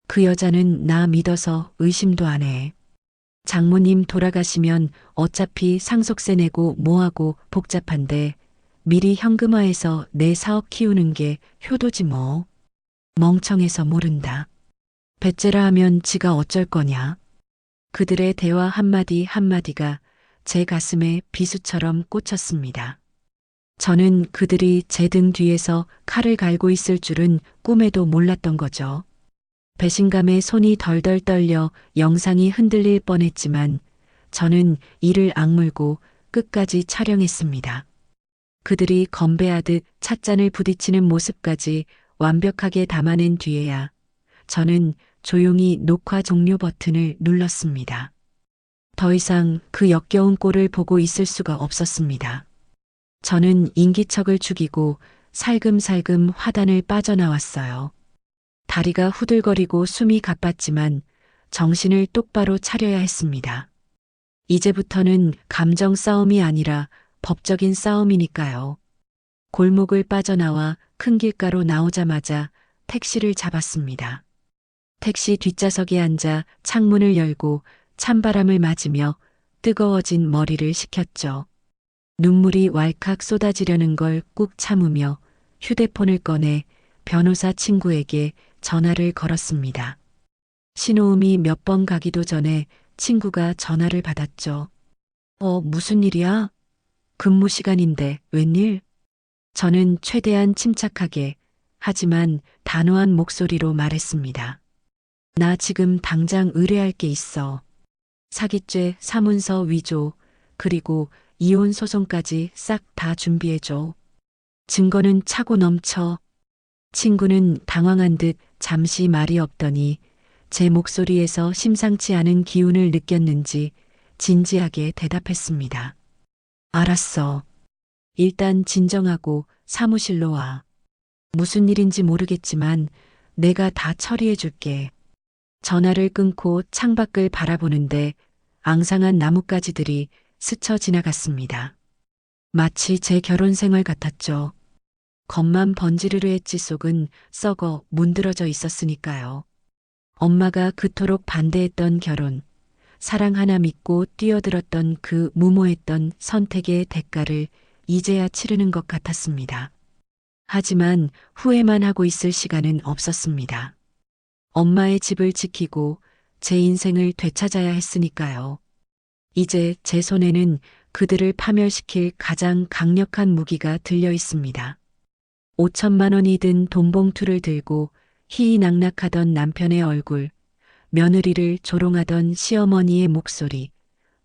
그 여자는 나 믿어서 의심도 안 해. 장모님 돌아가시면 어차피 상속세 내고 뭐하고 복잡한데 미리 현금화해서 내 사업 키우는 게 효도지 뭐. 멍청해서 모른다. 배째라 하면 지가 어쩔 거냐. 그들의 대화 한마디 한마디가 제 가슴에 비수처럼 꽂혔습니다. 저는 그들이 제 등 뒤에서 칼을 갈고 있을 줄은 꿈에도 몰랐던 거죠. 배신감에 손이 덜덜 떨려 영상이 흔들릴 뻔했지만 저는 이를 악물고 끝까지 촬영했습니다. 그들이 건배하듯 찻잔을 부딪히는 모습까지 완벽하게 담아낸 뒤에야 저는 조용히 녹화 종료 버튼을 눌렀습니다. 더 이상 그 역겨운 꼴을 보고 있을 수가 없었습니다. 저는 인기척을 죽이고 살금살금 화단을 빠져나왔어요. 다리가 후들거리고 숨이 가빴지만 정신을 똑바로 차려야 했습니다. 이제부터는 감정 싸움이 아니라 법적인 싸움이니까요. 골목을 빠져나와 큰 길가로 나오자마자 택시를 잡았습니다. 택시 뒷좌석에 앉아 창문을 열고 찬바람을 맞으며 뜨거워진 머리를 식혔죠. 눈물이 왈칵 쏟아지려는 걸 꾹 참으며 휴대폰을 꺼내 변호사 친구에게 전화를 걸었습니다. 신호음이 몇 번 가기도 전에 친구가 전화를 받았죠. 무슨 일이야? 근무 시간인데 웬일? 저는 최대한 침착하게 하지만 단호한 목소리로 말했습니다. 나 지금 당장 의뢰할 게 있어. 사기죄, 사문서 위조, 그리고 이혼 소송까지 싹 다 준비해줘. 증거는 차고 넘쳐. 친구는 당황한 듯 잠시 말이 없더니 제 목소리에서 심상치 않은 기운을 느꼈는지 진지하게 대답했습니다. 알았어. 일단 진정하고 사무실로 와. 무슨 일인지 모르겠지만 내가 다 처리해 줄게. 전화를 끊고 창밖을 바라보는데 앙상한 나뭇가지들이 스쳐 지나갔습니다. 마치 제 결혼 생활 같았죠. 겉만 번지르르 했지 속은 썩어 문드러져 있었으니까요. 엄마가 그토록 반대했던 결혼, 사랑 하나 믿고 뛰어들었던 그 무모했던 선택의 대가를 이제야 치르는 것 같았습니다. 하지만 후회만 하고 있을 시간은 없었습니다. 엄마의 집을 지키고 제 인생을 되찾아야 했으니까요. 이제 제 손에는 그들을 파멸시킬 가장 강력한 무기가 들려 있습니다. 5천만 원이 든 돈봉투를 들고 희희낙낙하던 남편의 얼굴, 며느리를 조롱하던 시어머니의 목소리,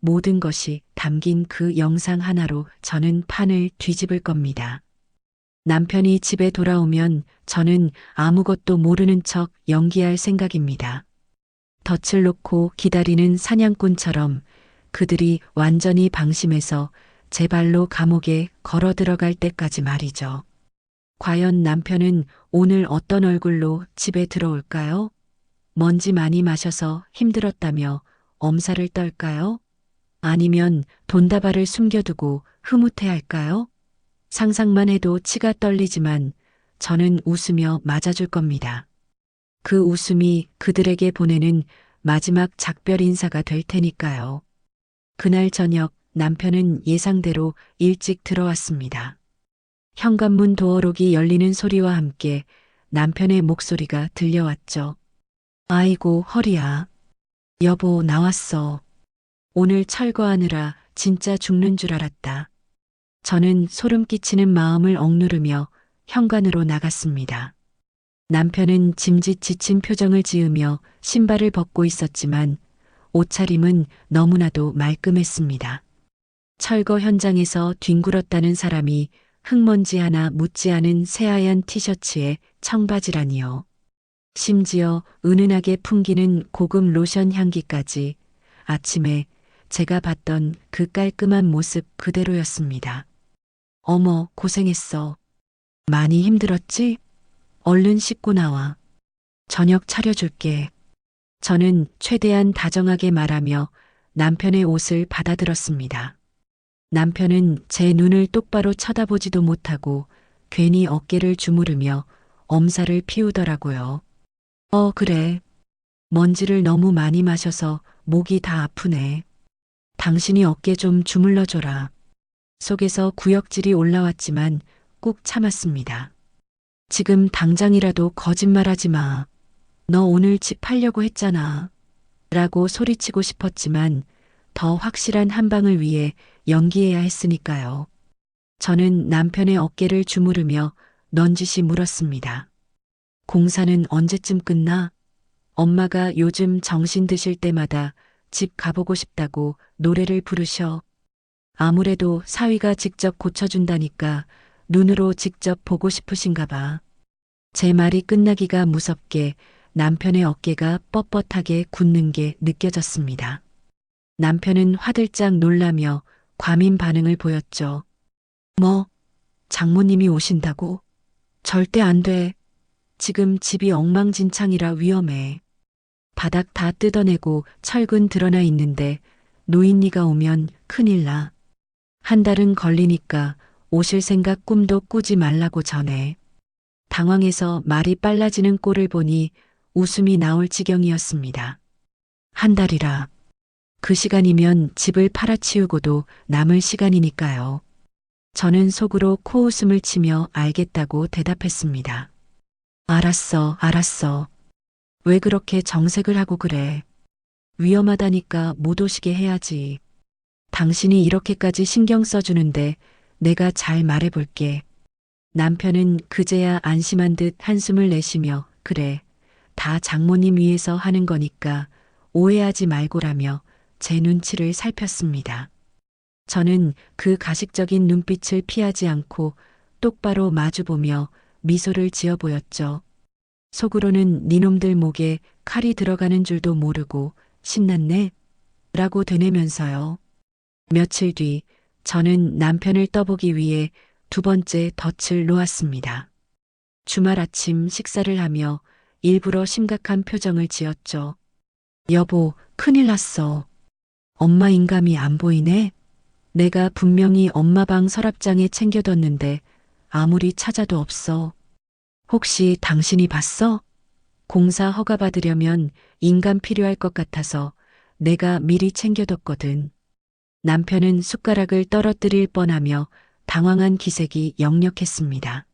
모든 것이 담긴 그 영상 하나로 저는 판을 뒤집을 겁니다. 남편이 집에 돌아오면 저는 아무것도 모르는 척 연기할 생각입니다. 덫을 놓고 기다리는 사냥꾼처럼 그들이 완전히 방심해서 제 발로 감옥에 걸어 들어갈 때까지 말이죠. 과연 남편은 오늘 어떤 얼굴로 집에 들어올까요? 먼지 많이 마셔서 힘들었다며 엄살을 떨까요? 아니면 돈다발을 숨겨두고 흐뭇해할까요? 상상만 해도 치가 떨리지만 저는 웃으며 맞아줄 겁니다. 그 웃음이 그들에게 보내는 마지막 작별 인사가 될 테니까요. 그날 저녁 남편은 예상대로 일찍 들어왔습니다. 현관문 도어록이 열리는 소리와 함께 남편의 목소리가 들려왔죠. 아이고, 허리야. 여보, 나왔어. 오늘 철거하느라 진짜 죽는 줄 알았다. 저는 소름 끼치는 마음을 억누르며 현관으로 나갔습니다. 남편은 짐짓 지친 표정을 지으며 신발을 벗고 있었지만 옷차림은 너무나도 말끔했습니다. 철거 현장에서 뒹굴었다는 사람이 흙먼지 하나 묻지 않은 새하얀 티셔츠에 청바지라니요. 심지어 은은하게 풍기는 고급 로션 향기까지 아침에 제가 봤던 그 깔끔한 모습 그대로였습니다. 어머, 고생했어. 많이 힘들었지? 얼른 씻고 나와. 저녁 차려줄게. 저는 최대한 다정하게 말하며 남편의 옷을 받아들었습니다. 남편은 제 눈을 똑바로 쳐다보지도 못하고 괜히 어깨를 주무르며 엄살을 피우더라고요. 그래. 먼지를 너무 많이 마셔서 목이 다 아프네. 당신이 어깨 좀 주물러줘라. 속에서 구역질이 올라왔지만 꾹 참았습니다. 지금 당장이라도 거짓말하지 마. 너 오늘 집 팔려고 했잖아. 라고 소리치고 싶었지만 더 확실한 한 방을 위해 연기해야 했으니까요. 저는 남편의 어깨를 주무르며 넌지시 물었습니다. 공사는 언제쯤 끝나? 엄마가 요즘 정신 드실 때마다 집 가보고 싶다고 노래를 부르셔. 아무래도 사위가 직접 고쳐준다니까 눈으로 직접 보고 싶으신가 봐. 제 말이 끝나기가 무섭게 남편의 어깨가 뻣뻣하게 굳는 게 느껴졌습니다. 남편은 화들짝 놀라며 과민 반응을 보였죠. 뭐? 장모님이 오신다고? 절대 안 돼. 지금 집이 엉망진창이라 위험해. 바닥 다 뜯어내고 철근 드러나 있는데 노인네가 오면 큰일 나. 한 달은 걸리니까 오실 생각 꿈도 꾸지 말라고 전해. 당황해서 말이 빨라지는 꼴을 보니 웃음이 나올 지경이었습니다. 한 달이라. 그 시간이면 집을 팔아치우고도 남을 시간이니까요. 저는 속으로 코웃음을 치며 알겠다고 대답했습니다. 알았어, 알았어. 왜 그렇게 정색을 하고 그래? 위험하다니까 못 오시게 해야지. 당신이 이렇게까지 신경 써주는데 내가 잘 말해볼게. 남편은 그제야 안심한 듯 한숨을 내쉬며 그래, 다 장모님 위해서 하는 거니까 오해하지 말고라며 제 눈치를 살폈습니다. 저는 그 가식적인 눈빛을 피하지 않고 똑바로 마주보며 미소를 지어 보였죠. 속으로는 니놈들 목에 칼이 들어가는 줄도 모르고 신났네? 라고 되뇌면서요. 며칠 뒤 저는 남편을 떠보기 위해 두 번째 덫을 놓았습니다. 주말 아침 식사를 하며 일부러 심각한 표정을 지었죠. 여보, 큰일 났어. 엄마 인감이 안 보이네? 내가 분명히 엄마 방 서랍장에 챙겨뒀는데 아무리 찾아도 없어. 혹시 당신이 봤어? 공사 허가 받으려면 인감 필요할 것 같아서 내가 미리 챙겨뒀거든. 남편은 숟가락을 떨어뜨릴 뻔하며 당황한 기색이 역력했습니다.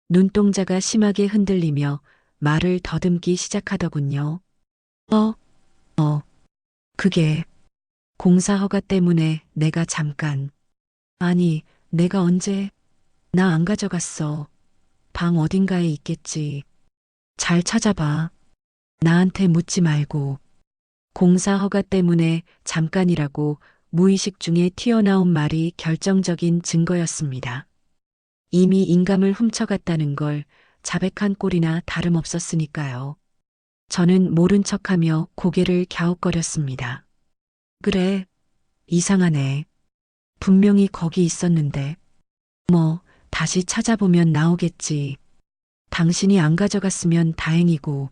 눈동자가 심하게 흔들리며 말을 더듬기 시작하더군요. 그게 공사 허가 때문에 내가 잠깐. 아니, 내가 언제? 나 안 가져갔어. 방 어딘가에 있겠지. 잘 찾아봐. 나한테 묻지 말고. 공사 허가 때문에 잠깐이라고 무의식 중에 튀어나온 말이 결정적인 증거였습니다. 이미 인감을 훔쳐갔다는 걸 자백한 꼴이나 다름없었으니까요. 저는 모른 척하며 고개를 갸웃거렸습니다. 그래, 이상하네. 분명히 거기 있었는데. 뭐, 다시 찾아보면 나오겠지. 당신이 안 가져갔으면 다행이고.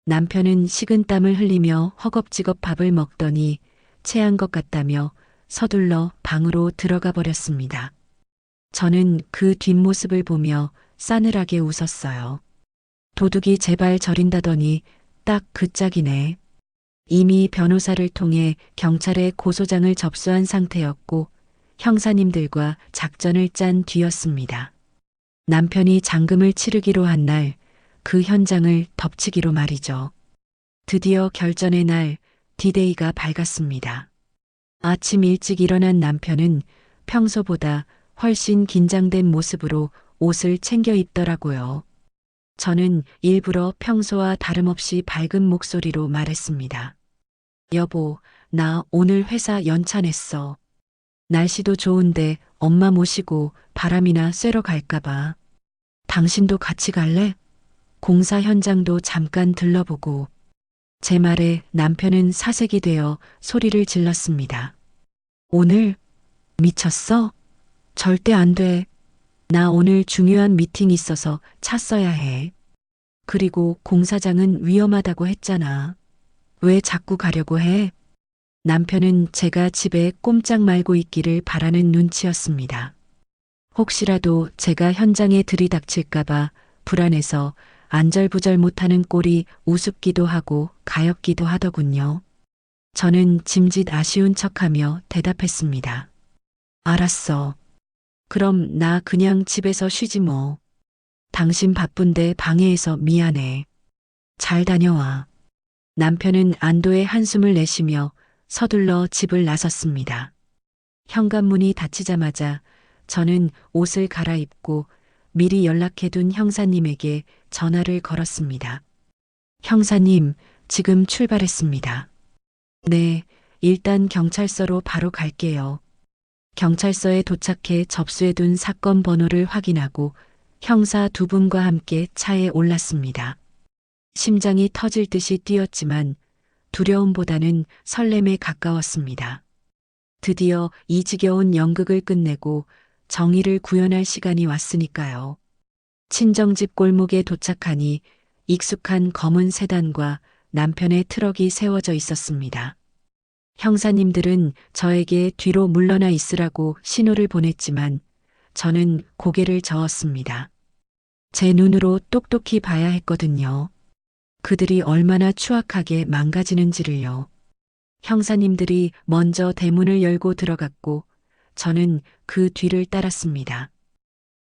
남편은 식은땀을 흘리며 허겁지겁 밥을 먹더니 체한 것 같다며 서둘러 방으로 들어가 버렸습니다. 저는 그 뒷모습을 보며 싸늘하게 웃었어요. 도둑이 제발 저린다더니 딱 그 짝이네. 이미 변호사를 통해 경찰에 고소장을 접수한 상태였고 형사님들과 작전을 짠 뒤였습니다. 남편이 잔금을 치르기로 한 날 그 현장을 덮치기로 말이죠. 드디어 결전의 날 디데이가 밝았습니다. 아침 일찍 일어난 남편은 평소보다 훨씬 긴장된 모습으로 옷을 챙겨 입더라고요. 저는 일부러 평소와 다름없이 밝은 목소리로 말했습니다. 여보, 나 오늘 회사 연차 냈어. 날씨도 좋은데 엄마 모시고 바람이나 쐬러 갈까봐. 당신도 같이 갈래? 공사 현장도 잠깐 들러보고. 제 말에 남편은 사색이 되어 소리를 질렀습니다. 오늘? 미쳤어? 절대 안 돼. 나 오늘 중요한 미팅 있어서 차 써야 해. 그리고 공사장은 위험하다고 했잖아. 왜 자꾸 가려고 해? 남편은 제가 집에 꼼짝 말고 있기를 바라는 눈치였습니다. 혹시라도 제가 현장에 들이닥칠까봐 불안해서 안절부절 못하는 꼴이 우습기도 하고 가엾기도 하더군요. 저는 짐짓 아쉬운 척하며 대답했습니다. 알았어. 그럼 나 그냥 집에서 쉬지 뭐. 당신 바쁜데 방해해서 미안해. 잘 다녀와. 남편은 안도의 한숨을 내쉬며 서둘러 집을 나섰습니다. 현관문이 닫히자마자 저는 옷을 갈아입고 미리 연락해둔 형사님에게 전화를 걸었습니다. 형사님, 지금 출발했습니다. 네, 일단 경찰서로 바로 갈게요. 경찰서에 도착해 접수해둔 사건 번호를 확인하고 형사 두 분과 함께 차에 올랐습니다. 심장이 터질 듯이 뛰었지만 두려움보다는 설렘에 가까웠습니다. 드디어 이 지겨운 연극을 끝내고 정의를 구현할 시간이 왔으니까요. 친정집 골목에 도착하니 익숙한 검은 세단과 남편의 트럭이 세워져 있었습니다. 형사님들은 저에게 뒤로 물러나 있으라고 신호를 보냈지만 저는 고개를 저었습니다. 제 눈으로 똑똑히 봐야 했거든요. 그들이 얼마나 추악하게 망가지는지를요. 형사님들이 먼저 대문을 열고 들어갔고 저는 그 뒤를 따랐습니다.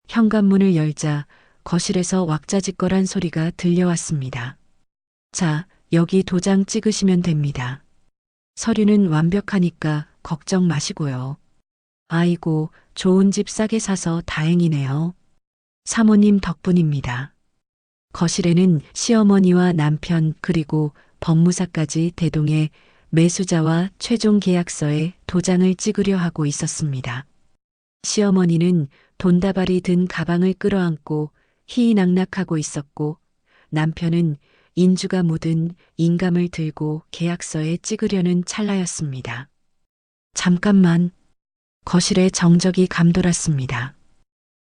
현관문을 열자 거실에서 왁자지껄한 소리가 들려왔습니다. 자, 여기 도장 찍으시면 됩니다. 서류는 완벽하니까 걱정 마시고요. 아이고, 좋은 집 싸게 사서 다행이네요. 사모님 덕분입니다. 거실에는 시어머니와 남편 그리고 법무사까지 대동해 매수자와 최종 계약서에 도장을 찍으려 하고 있었습니다. 시어머니는 돈다발이 든 가방을 끌어안고 희희낙낙하고 있었고 남편은 인주가 묻은 인감을 들고 계약서에 찍으려는 찰나였습니다. 잠깐만. 거실에 정적이 감돌았습니다.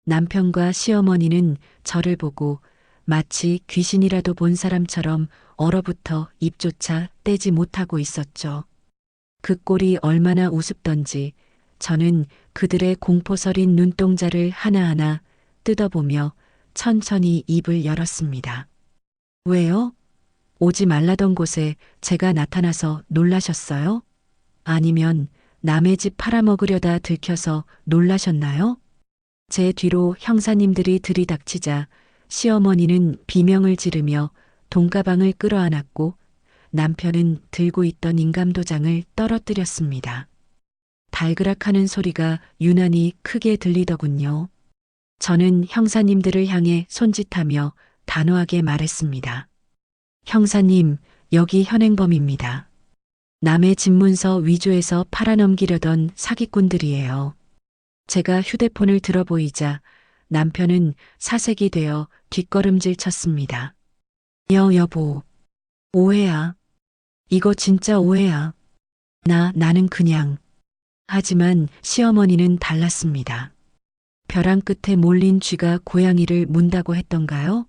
남편과 시어머니는 저를 보고 마치 귀신이라도 본 사람처럼 얼어붙어 입조차 떼지 못하고 있었죠. 그 꼴이 얼마나 우습던지 저는 그들의 공포서린 눈동자를 하나하나 뜯어보며 천천히 입을 열었습니다. 왜요? 오지 말라던 곳에 제가 나타나서 놀라셨어요? 아니면 남의 집 팔아먹으려다 들켜서 놀라셨나요? 제 뒤로 형사님들이 들이닥치자 시어머니는 비명을 지르며 돈가방을 끌어안았고 남편은 들고 있던 인감도장을 떨어뜨렸습니다. 달그락하는 소리가 유난히 크게 들리더군요. 저는 형사님들을 향해 손짓하며 단호하게 말했습니다. 형사님, 여기 현행범입니다. 남의 집문서 위조해서 팔아넘기려던 사기꾼들이에요. 제가 휴대폰을 들어보이자 남편은 사색이 되어 뒷걸음질 쳤습니다. 여보. 오해야. 이거 진짜 오해야. 나는 그냥. 하지만 시어머니는 달랐습니다. 벼랑 끝에 몰린 쥐가 고양이를 문다고 했던가요?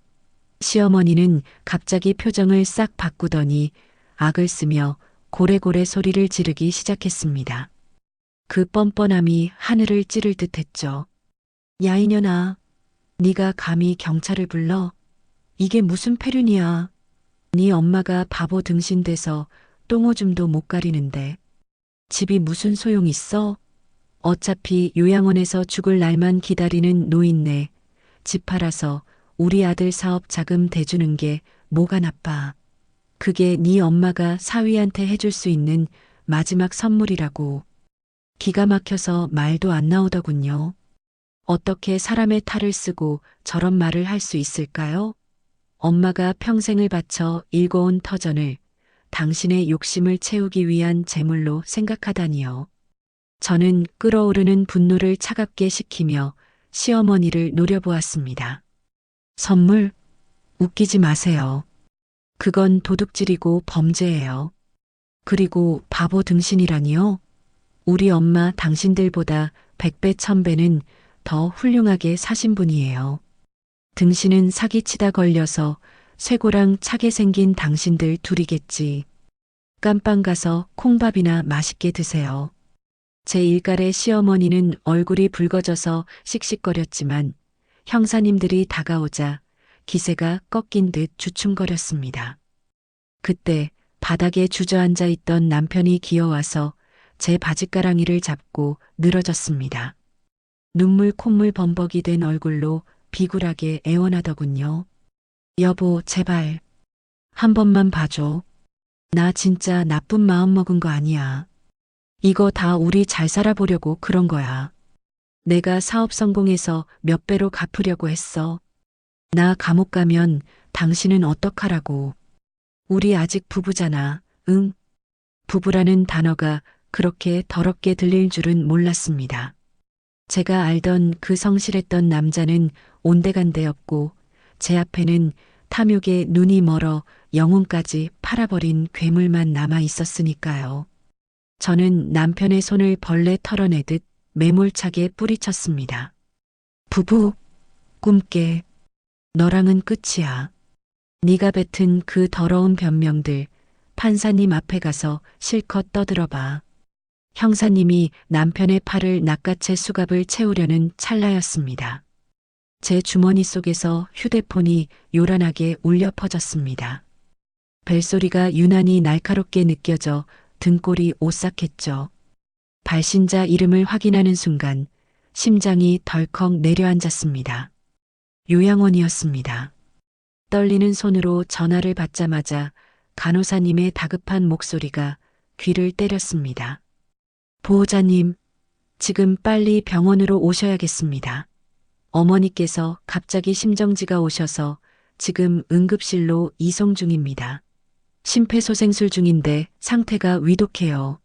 시어머니는 갑자기 표정을 싹 바꾸더니 악을 쓰며 고래고래 소리를 지르기 시작했습니다. 그 뻔뻔함이 하늘을 찌를 듯했죠. 야 이년아, 네가 감히 경찰을 불러? 이게 무슨 패륜이야. 네 엄마가 바보 등신돼서 똥오줌도 못 가리는데 집이 무슨 소용 있어? 어차피 요양원에서 죽을 날만 기다리는 노인네. 집 팔아서 우리 아들 사업 자금 대주는 게 뭐가 나빠. 그게 네 엄마가 사위한테 해줄 수 있는 마지막 선물이라고. 기가 막혀서 말도 안 나오더군요. 어떻게 사람의 탈을 쓰고 저런 말을 할 수 있을까요? 엄마가 평생을 바쳐 일궈온 터전을 당신의 욕심을 채우기 위한 재물로 생각하다니요. 저는 끓어오르는 분노를 차갑게 식히며 시어머니를 노려보았습니다. 선물? 웃기지 마세요. 그건 도둑질이고 범죄예요. 그리고 바보 등신이라니요? 우리 엄마 당신들보다 100배, 1000배는 더 훌륭하게 사신 분이에요. 등신은 사기치다 걸려서 쇠고랑 차게 생긴 당신들 둘이겠지. 깜빵 가서 콩밥이나 맛있게 드세요. 제 일갈의 시어머니는 얼굴이 붉어져서 씩씩거렸지만 형사님들이 다가오자 기세가 꺾인 듯 주춤거렸습니다. 그때 바닥에 주저앉아 있던 남편이 기어와서 제 바짓가랑이를 잡고 늘어졌습니다. 눈물 콧물 범벅이 된 얼굴로 비굴하게 애원하더군요. 여보, 제발. 한 번만 봐줘. 나 진짜 나쁜 마음 먹은 거 아니야. 이거 다 우리 잘 살아보려고 그런 거야. 내가 사업 성공해서 몇 배로 갚으려고 했어. 나 감옥 가면 당신은 어떡하라고. 우리 아직 부부잖아. 응? 부부라는 단어가 그렇게 더럽게 들릴 줄은 몰랐습니다. 제가 알던 그 성실했던 남자는 온데간데였고 제 앞에는 탐욕에 눈이 멀어 영혼까지 팔아버린 괴물만 남아 있었으니까요. 저는 남편의 손을 벌레 털어내듯 매몰차게 뿌리쳤습니다. 부부, 꿈깨. 너랑은 끝이야. 네가 뱉은 그 더러운 변명들 판사님 앞에 가서 실컷 떠들어봐. 형사님이 남편의 팔을 낚아채 수갑을 채우려는 찰나였습니다. 제 주머니 속에서 휴대폰이 요란하게 울려 퍼졌습니다. 벨소리가 유난히 날카롭게 느껴져 등골이 오싹했죠. 발신자 이름을 확인하는 순간 심장이 덜컥 내려앉았습니다. 요양원이었습니다. 떨리는 손으로 전화를 받자마자 간호사님의 다급한 목소리가 귀를 때렸습니다. 보호자님, 지금 빨리 병원으로 오셔야겠습니다. 어머니께서 갑자기 심정지가 오셔서 지금 응급실로 이송 중입니다. 심폐소생술 중인데 상태가 위독해요.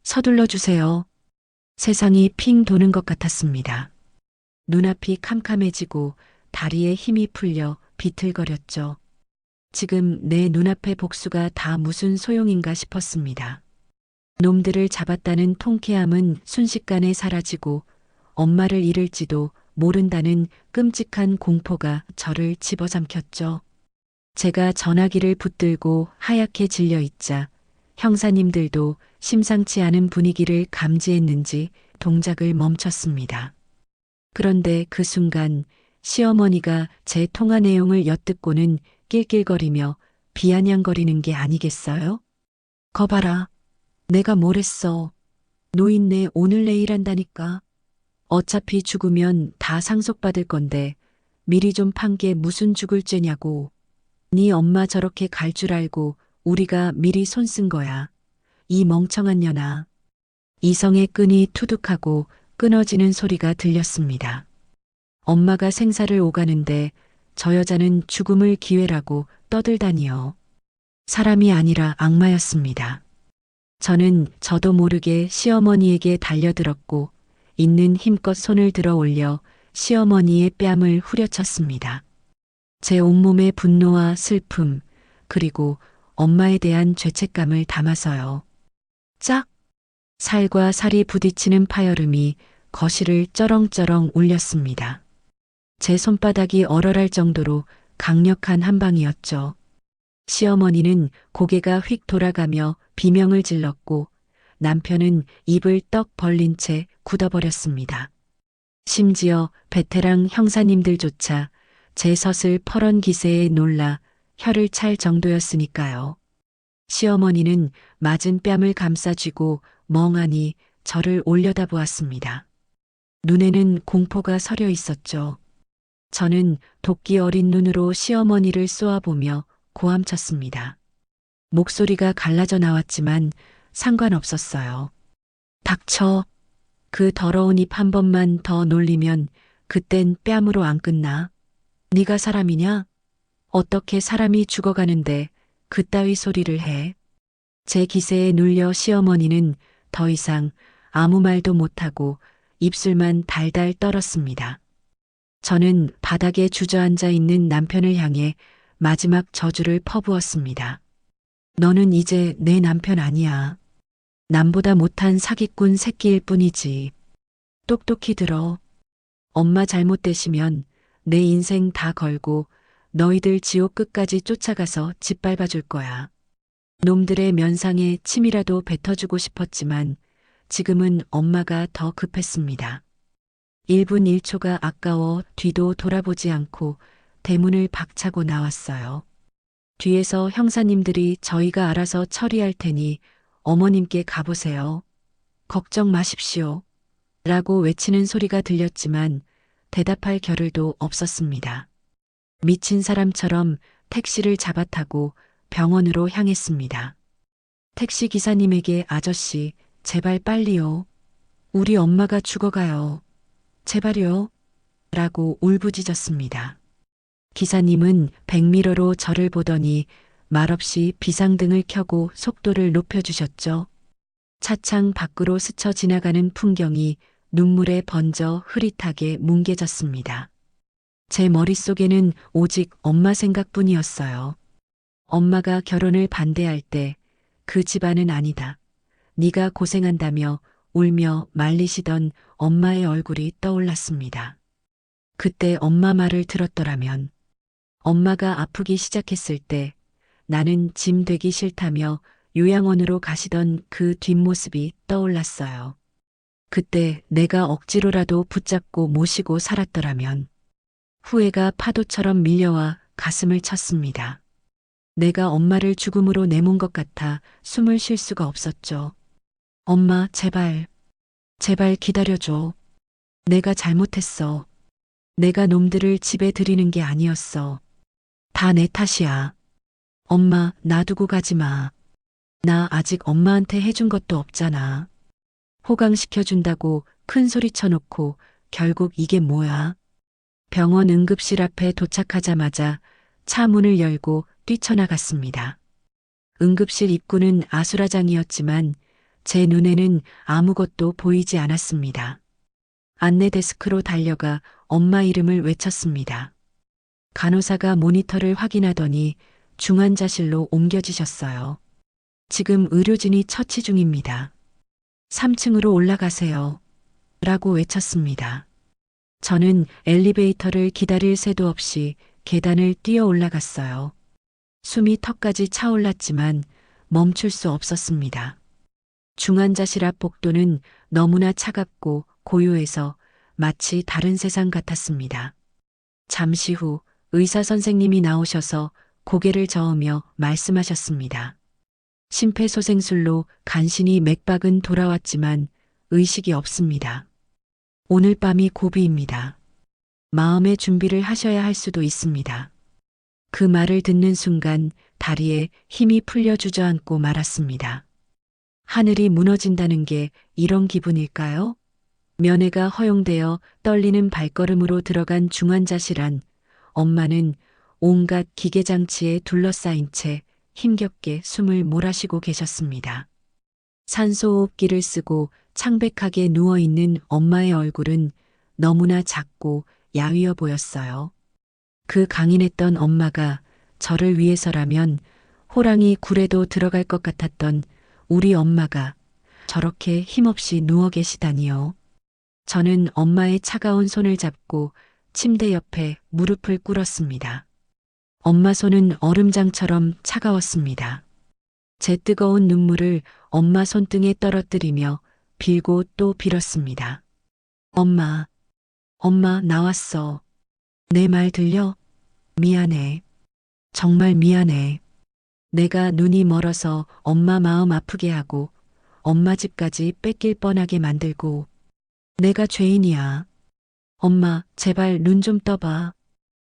서둘러 주세요. 세상이 핑 도는 것 같았습니다. 눈앞이 캄캄해지고 다리에 힘이 풀려 비틀거렸죠. 지금 내 눈앞의 복수가 다 무슨 소용인가 싶었습니다. 놈들을 잡았다는 통쾌함은 순식간에 사라지고 엄마를 잃을지도 모른다는 끔찍한 공포가 저를 집어삼켰죠. 제가 전화기를 붙들고 하얗게 질려있자 형사님들도 심상치 않은 분위기를 감지했는지 동작을 멈췄습니다. 그런데 그 순간 시어머니가 제 통화 내용을 엿듣고는 낄낄거리며 비아냥거리는 게 아니겠어요? 거봐라. 내가 뭘 했어. 노인네 오늘 내일 한다니까. 어차피 죽으면 다 상속받을 건데 미리 좀 판 게 무슨 죽을 죄냐고. 네 엄마 저렇게 갈 줄 알고 우리가 미리 손 쓴 거야. 이 멍청한 년아. 이성의 끈이 투둑하고 끊어지는 소리가 들렸습니다. 엄마가 생사를 오가는데 저 여자는 죽음을 기회라고 떠들다니요. 사람이 아니라 악마였습니다. 저는 저도 모르게 시어머니에게 달려들었고 있는 힘껏 손을 들어 올려 시어머니의 뺨을 후려쳤습니다. 제 온몸의 분노와 슬픔 그리고 엄마에 대한 죄책감을 담아서요. 짝! 살과 살이 부딪히는 파열음이 거실을 쩌렁쩌렁 울렸습니다. 제 손바닥이 얼얼할 정도로 강력한 한 방이었죠. 시어머니는 고개가 휙 돌아가며 비명을 질렀고 남편은 입을 떡 벌린 채 굳어버렸습니다. 심지어 베테랑 형사님들조차 제 서슬 퍼런 기세에 놀라 혀를 찰 정도였으니까요. 시어머니는 맞은 뺨을 감싸쥐고 멍하니 저를 올려다보았습니다. 눈에는 공포가 서려 있었죠. 저는 도끼 어린 눈으로 시어머니를 쏘아보며 고함쳤습니다. 목소리가 갈라져 나왔지만 상관없었어요. 닥쳐. 그 더러운 입 한 번만 더 놀리면 그땐 뺨으로 안 끝나. 네가 사람이냐? 어떻게 사람이 죽어가는데 그따위 소리를 해? 제 기세에 눌려 시어머니는 더 이상 아무 말도 못하고 입술만 달달 떨었습니다. 저는 바닥에 주저앉아 있는 남편을 향해 마지막 저주를 퍼부었습니다. 너는 이제 내 남편 아니야. 남보다 못한 사기꾼 새끼일 뿐이지. 똑똑히 들어. 엄마 잘못되시면 내 인생 다 걸고 너희들 지옥 끝까지 쫓아가서 짓밟아 줄 거야. 놈들의 면상에 침이라도 뱉어주고 싶었지만 지금은 엄마가 더 급했습니다. 1분 1초가 아까워 뒤도 돌아보지 않고 대문을 박차고 나왔어요. 뒤에서 형사님들이 저희가 알아서 처리할 테니 어머님께 가보세요. 걱정 마십시오. 라고 외치는 소리가 들렸지만 대답할 겨를도 없었습니다. 미친 사람처럼 택시를 잡아타고 병원으로 향했습니다. 택시 기사님에게 아저씨, 제발 빨리요. 우리 엄마가 죽어가요. 제발요. 라고 울부짖었습니다. 기사님은 백미러로 저를 보더니 말없이 비상등을 켜고 속도를 높여주셨죠. 차창 밖으로 스쳐 지나가는 풍경이 눈물에 번져 흐릿하게 뭉개졌습니다. 제 머릿속에는 오직 엄마 생각뿐이었어요. 엄마가 결혼을 반대할 때 그 집안은 아니다. 네가 고생한다며 울며 말리시던 엄마의 얼굴이 떠올랐습니다. 그때 엄마 말을 들었더라면 엄마가 아프기 시작했을 때 나는 짐 되기 싫다며 요양원으로 가시던 그 뒷모습이 떠올랐어요. 그때 내가 억지로라도 붙잡고 모시고 살았더라면 후회가 파도처럼 밀려와 가슴을 쳤습니다. 내가 엄마를 죽음으로 내몬 것 같아 숨을 쉴 수가 없었죠. 엄마, 제발, 제발 기다려줘. 내가 잘못했어. 내가 놈들을 집에 들이는 게 아니었어. 다 내 탓이야. 엄마, 놔두고 가지 마. 나 아직 엄마한테 해준 것도 없잖아. 호강시켜준다고 큰 소리 쳐놓고 결국 이게 뭐야? 병원 응급실 앞에 도착하자마자 차 문을 열고 뛰쳐나갔습니다. 응급실 입구는 아수라장이었지만 제 눈에는 아무것도 보이지 않았습니다. 안내 데스크로 달려가 엄마 이름을 외쳤습니다. 간호사가 모니터를 확인하더니 중환자실로 옮겨지셨어요. 지금 의료진이 처치 중입니다. 3층으로 올라가세요. 라고 외쳤습니다. 저는 엘리베이터를 기다릴 새도 없이 계단을 뛰어 올라갔어요. 숨이 턱까지 차올랐지만 멈출 수 없었습니다. 중환자실 앞 복도는 너무나 차갑고 고요해서 마치 다른 세상 같았습니다. 잠시 후 의사 선생님이 나오셔서 고개를 저으며 말씀하셨습니다. 심폐소생술로 간신히 맥박은 돌아왔지만 의식이 없습니다. 오늘 밤이 고비입니다. 마음의 준비를 하셔야 할 수도 있습니다. 그 말을 듣는 순간 다리에 힘이 풀려 주저앉고 말았습니다. 하늘이 무너진다는 게 이런 기분일까요? 면회가 허용되어 떨리는 발걸음으로 들어간 중환자실 안 엄마는 온갖 기계장치에 둘러싸인 채 힘겹게 숨을 몰아쉬고 계셨습니다. 산소호흡기를 쓰고 창백하게 누워있는 엄마의 얼굴은 너무나 작고 야위어 보였어요. 그 강인했던 엄마가 저를 위해서라면 호랑이 굴에도 들어갈 것 같았던 우리 엄마가 저렇게 힘없이 누워 계시다니요. 저는 엄마의 차가운 손을 잡고 침대 옆에 무릎을 꿇었습니다. 엄마 손은 얼음장처럼 차가웠습니다. 제 뜨거운 눈물을 엄마 손등에 떨어뜨리며 빌고 또 빌었습니다. 엄마, 엄마 나왔어. 내 말 들려? 미안해. 정말 미안해. 내가 눈이 멀어서 엄마 마음 아프게 하고 엄마 집까지 뺏길 뻔하게 만들고 내가 죄인이야. 엄마, 제발 눈 좀 떠봐.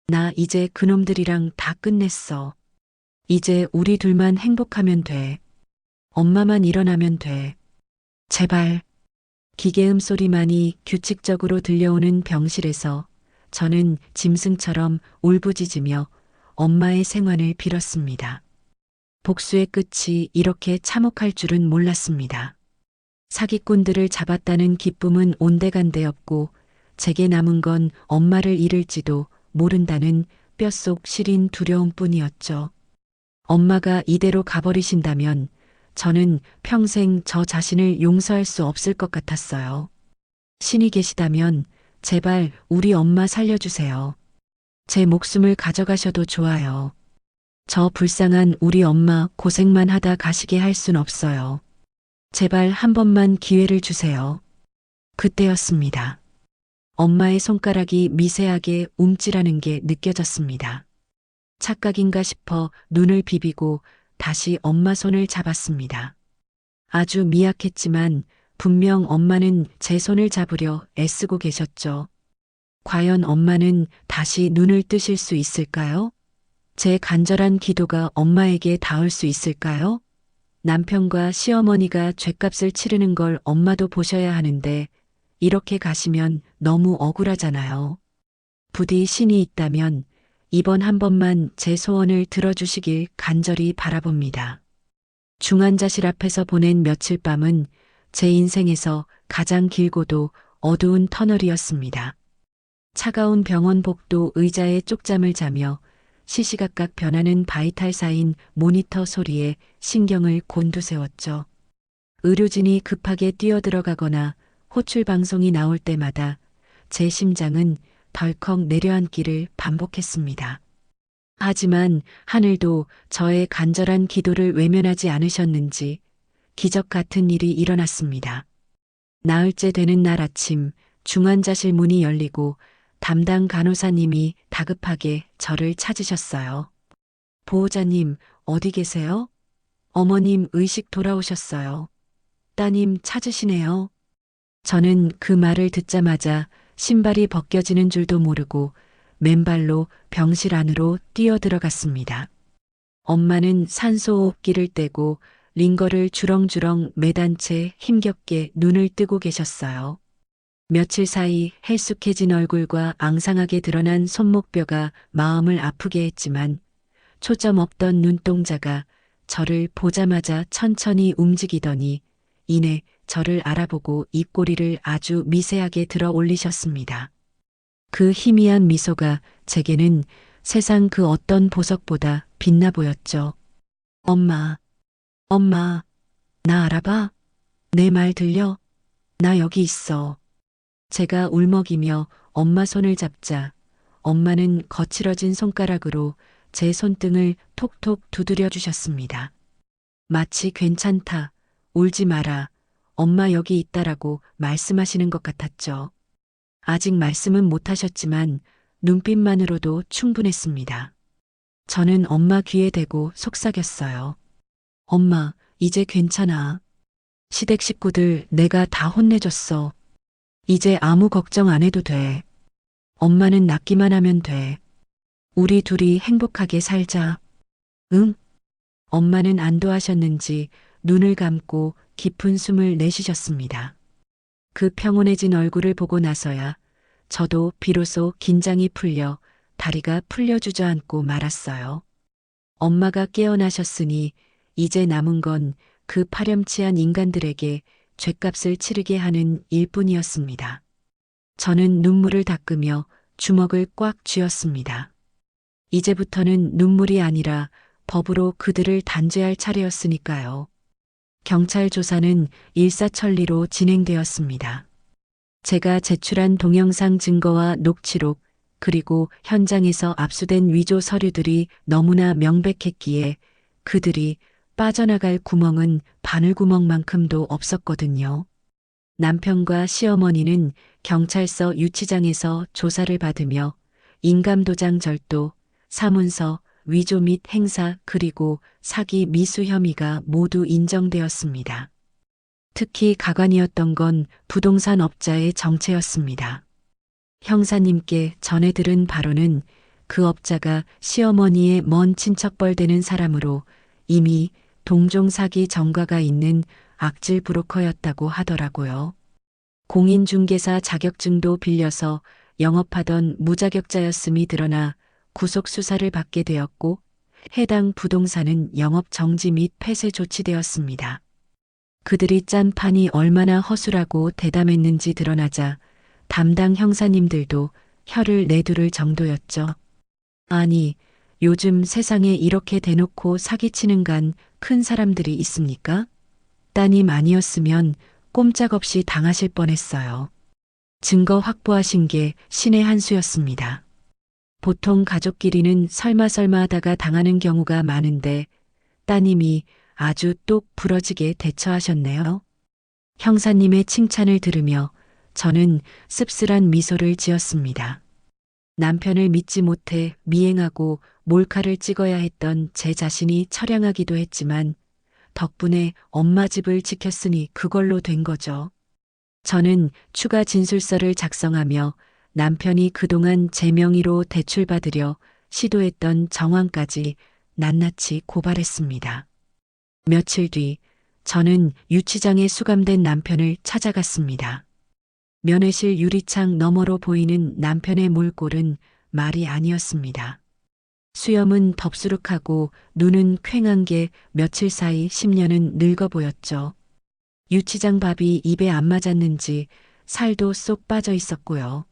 나 이제 그놈들이랑 다 끝냈어. 이제 우리 둘만 행복하면 돼. 엄마만 일어나면 돼. 제발. 기계음 소리만이 규칙적으로 들려오는 병실에서 저는 짐승처럼 울부짖으며 엄마의 생환을 빌었습니다. 복수의 끝이 이렇게 참혹할 줄은 몰랐습니다. 사기꾼들을 잡았다는 기쁨은 온데간데 없고 제게 남은 건 엄마를 잃을지도 모른다는 뼛속 시린 두려움뿐이었죠. 엄마가 이대로 가버리신다면 저는 평생 저 자신을 용서할 수 없을 것 같았어요. 신이 계시다면 제발 우리 엄마 살려주세요. 제 목숨을 가져가셔도 좋아요. 저 불쌍한 우리 엄마 고생만 하다 가시게 할 순 없어요. 제발 한 번만 기회를 주세요. 그때였습니다. 엄마의 손가락이 미세하게 움찔하는 게 느껴졌습니다. 착각인가 싶어 눈을 비비고 다시 엄마 손을 잡았습니다. 아주 미약했지만 분명 엄마는 제 손을 잡으려 애쓰고 계셨죠. 과연 엄마는 다시 눈을 뜨실 수 있을까요? 제 간절한 기도가 엄마에게 닿을 수 있을까요? 남편과 시어머니가 죗값을 치르는 걸 엄마도 보셔야 하는데 이렇게 가시면 너무 억울하잖아요. 부디 신이 있다면 이번 한 번만 제 소원을 들어주시길 간절히 바라봅니다. 중환자실 앞에서 보낸 며칠 밤은 제 인생에서 가장 길고도 어두운 터널이었습니다. 차가운 병원 복도 의자에 쪽잠을 자며 시시각각 변하는 바이탈사인 모니터 소리에 신경을 곤두세웠죠. 의료진이 급하게 뛰어들어가거나 호출 방송이 나올 때마다 제 심장은 덜컥 내려앉기를 반복했습니다. 하지만 하늘도 저의 간절한 기도를 외면하지 않으셨는지 기적 같은 일이 일어났습니다. 나흘째 되는 날 아침 중환자실 문이 열리고 담당 간호사님이 다급하게 저를 찾으셨어요. 보호자님, 어디 계세요? 어머님 의식 돌아오셨어요. 따님 찾으시네요. 저는 그 말을 듣자마자 신발이 벗겨지는 줄도 모르고 맨발로 병실 안으로 뛰어들어갔습니다. 엄마는 산소호흡기를 떼고 링거를 주렁주렁 매단 채 힘겹게 눈을 뜨고 계셨어요. 며칠 사이 헬쑥해진 얼굴과 앙상하게 드러난 손목뼈가 마음을 아프게 했지만 초점 없던 눈동자가 저를 보자마자 천천히 움직이더니 이내 저를 알아보고 입꼬리를 아주 미세하게 들어 올리셨습니다. 그 희미한 미소가 제게는 세상 그 어떤 보석보다 빛나 보였죠. 엄마, 엄마, 나 알아봐? 내 말 들려? 나 여기 있어. 제가 울먹이며 엄마 손을 잡자 엄마는 거칠어진 손가락으로 제 손등을 톡톡 두드려 주셨습니다. 마치 괜찮다, 울지 마라, 엄마 여기 있다라고 말씀하시는 것 같았죠. 아직 말씀은 못하셨지만 눈빛만으로도 충분했습니다. 저는 엄마 귀에 대고 속삭였어요. 엄마, 이제 괜찮아. 시댁 식구들 내가 다 혼내줬어. 이제 아무 걱정 안 해도 돼. 엄마는 낫기만 하면 돼. 우리 둘이 행복하게 살자. 응? 엄마는 안도하셨는지 눈을 감고 깊은 숨을 내쉬셨습니다. 그 평온해진 얼굴을 보고 나서야 저도 비로소 긴장이 풀려 다리가 풀려 주저앉고 말았어요. 엄마가 깨어나셨으니 이제 남은 건 그 파렴치한 인간들에게 죗값을 치르게 하는 일뿐이었습니다. 저는 눈물을 닦으며 주먹을 꽉 쥐었습니다. 이제부터는 눈물이 아니라 법으로 그들을 단죄할 차례였으니까요. 경찰 조사는 일사천리로 진행되었습니다. 제가 제출한 동영상 증거와 녹취록, 그리고 현장에서 압수된 위조 서류들이 너무나 명백했기에 그들이 빠져나갈 구멍은 바늘구멍만큼도 없었거든요. 남편과 시어머니는 경찰서 유치장에서 조사를 받으며 인감도장 절도, 사문서, 위조 및 행사 그리고 사기 미수 혐의가 모두 인정되었습니다. 특히 가관이었던 건 부동산 업자의 정체였습니다. 형사님께 전해 들은 바로는 그 업자가 시어머니의 먼 친척뻘 되는 사람으로 이미 동종 사기 전과가 있는 악질 브로커였다고 하더라고요. 공인중개사 자격증도 빌려서 영업하던 무자격자였음이 드러나 구속 수사를 받게 되었고 해당 부동산은 영업 정지 및 폐쇄 조치되었습니다. 그들이 짠 판이 얼마나 허술하고 대담했는지 드러나자 담당 형사님들도 혀를 내두를 정도였죠. 아니, 요즘 세상에 이렇게 대놓고 사기치는 간 큰 사람들이 있습니까? 따님 아니었으면 꼼짝없이 당하실 뻔했어요. 증거 확보하신 게 신의 한 수였습니다. 보통 가족끼리는 설마 하다가 당하는 경우가 많은데 따님이 아주 똑 부러지게 대처하셨네요. 형사님의 칭찬을 들으며 저는 씁쓸한 미소를 지었습니다. 남편을 믿지 못해 미행하고 몰카를 찍어야 했던 제 자신이 처량하기도 했지만 덕분에 엄마 집을 지켰으니 그걸로 된 거죠. 저는 추가 진술서를 작성하며 남편이 그동안 제 명의로 대출받으려 시도했던 정황까지 낱낱이 고발했습니다. 며칠 뒤 저는 유치장에 수감된 남편을 찾아갔습니다. 면회실 유리창 너머로 보이는 남편의 몰골은 말이 아니었습니다. 수염은 덥수룩하고 눈은 퀭한 게 며칠 사이 10년은 늙어 보였죠. 유치장 밥이 입에 안 맞았는지 살도 쏙 빠져 있었고요.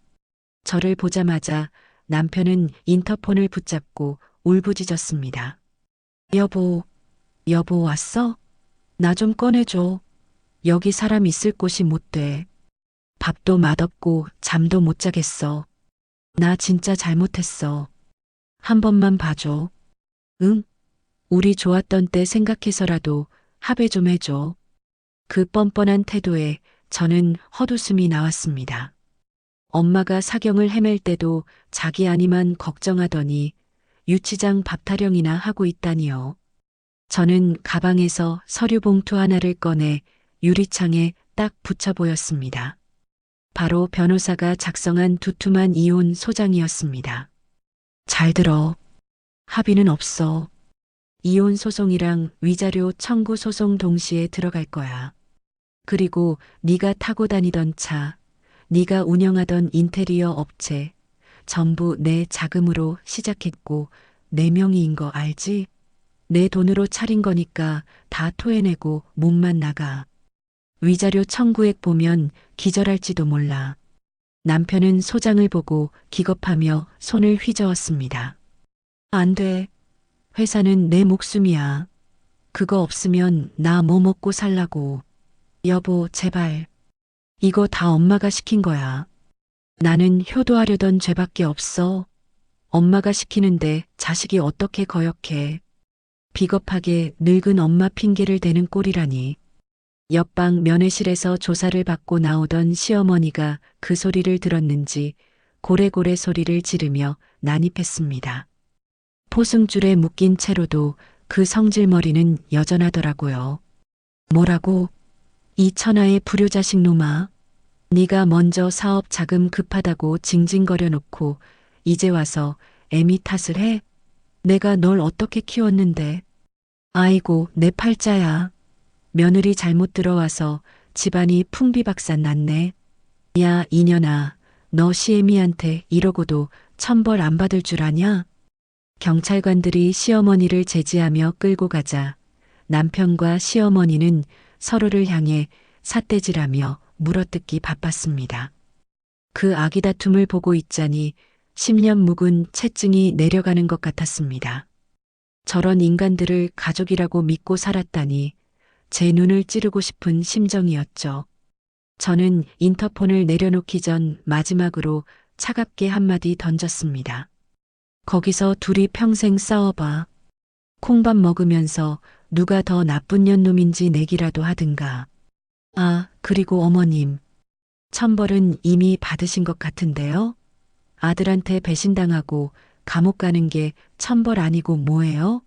저를 보자마자 남편은 인터폰을 붙잡고 울부짖었습니다. 여보 왔어? 나 좀 꺼내줘. 여기 사람 있을 곳이 못 돼. 밥도 맛없고 잠도 못 자겠어. 나 진짜 잘못했어. 한 번만 봐줘. 응? 우리 좋았던 때 생각해서라도 합의 좀 해줘. 그 뻔뻔한 태도에 저는 헛웃음이 나왔습니다. 엄마가 사경을 헤맬 때도 자기 아니만 걱정하더니 유치장 밥 타령이나 하고 있다니요. 저는 가방에서 서류 봉투 하나를 꺼내 유리창에 딱 붙여 보였습니다. 바로 변호사가 작성한 두툼한 이혼 소장이었습니다. 잘 들어. 합의는 없어. 이혼 소송이랑 위자료 청구 소송 동시에 들어갈 거야. 그리고 네가 타고 다니던 차, 네가 운영하던 인테리어 업체, 전부 내 자금으로 시작했고 내 명의인 거 알지? 내 돈으로 차린 거니까 다 토해내고 몸만 나가. 위자료 청구액 보면 기절할지도 몰라. 남편은 소장을 보고 기겁하며 손을 휘저었습니다. 안 돼. 회사는 내 목숨이야. 그거 없으면 나 뭐 먹고 살라고. 여보, 제발. 이거 다 엄마가 시킨 거야. 나는 효도하려던 죄밖에 없어. 엄마가 시키는데 자식이 어떻게 거역해. 비겁하게 늙은 엄마 핑계를 대는 꼴이라니. 옆방 면회실에서 조사를 받고 나오던 시어머니가 그 소리를 들었는지 고래고래 소리를 지르며 난입했습니다. 포승줄에 묶인 채로도 그 성질머리는 여전하더라고요. 뭐라고? 이 천하의 불효자식 놈아. 네가 먼저 사업 자금 급하다고 징징거려 놓고 이제 와서 애미 탓을 해? 내가 널 어떻게 키웠는데. 아이고 내 팔자야. 며느리 잘못 들어와서 집안이 풍비박산 났네. 야 이년아, 너 시애미한테 이러고도 천벌 안 받을 줄 아냐? 경찰관들이 시어머니를 제지하며 끌고 가자 남편과 시어머니는 서로를 향해 삿대질하며 물어뜯기 바빴습니다. 그 아기 다툼을 보고 있자니 10년 묵은 채증이 내려가는 것 같았습니다. 저런 인간들을 가족이라고 믿고 살았다니 제 눈을 찌르고 싶은 심정이었죠. 저는 인터폰을 내려놓기 전 마지막으로 차갑게 한마디 던졌습니다. 거기서 둘이 평생 싸워봐. 콩밥 먹으면서 누가 더 나쁜 년놈인지 내기라도 하든가. 아, 그리고 어머님. 천벌은 이미 받으신 것 같은데요? 아들한테 배신당하고 감옥 가는 게 천벌 아니고 뭐예요?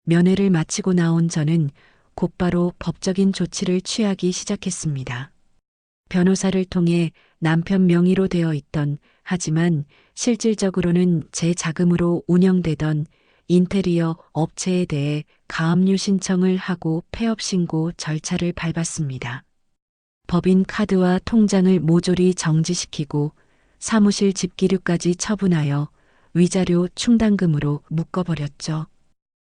면회를 마치고 나온 저는 곧바로 법적인 조치를 취하기 시작했습니다. 변호사를 통해 남편 명의로 되어 있던, 하지만 실질적으로는 제 자금으로 운영되던 인테리어 업체에 대해 가압류 신청을 하고 폐업 신고 절차를 밟았습니다. 법인 카드와 통장을 모조리 정지시키고 사무실 집기류까지 처분하여 위자료 충당금으로 묶어버렸죠.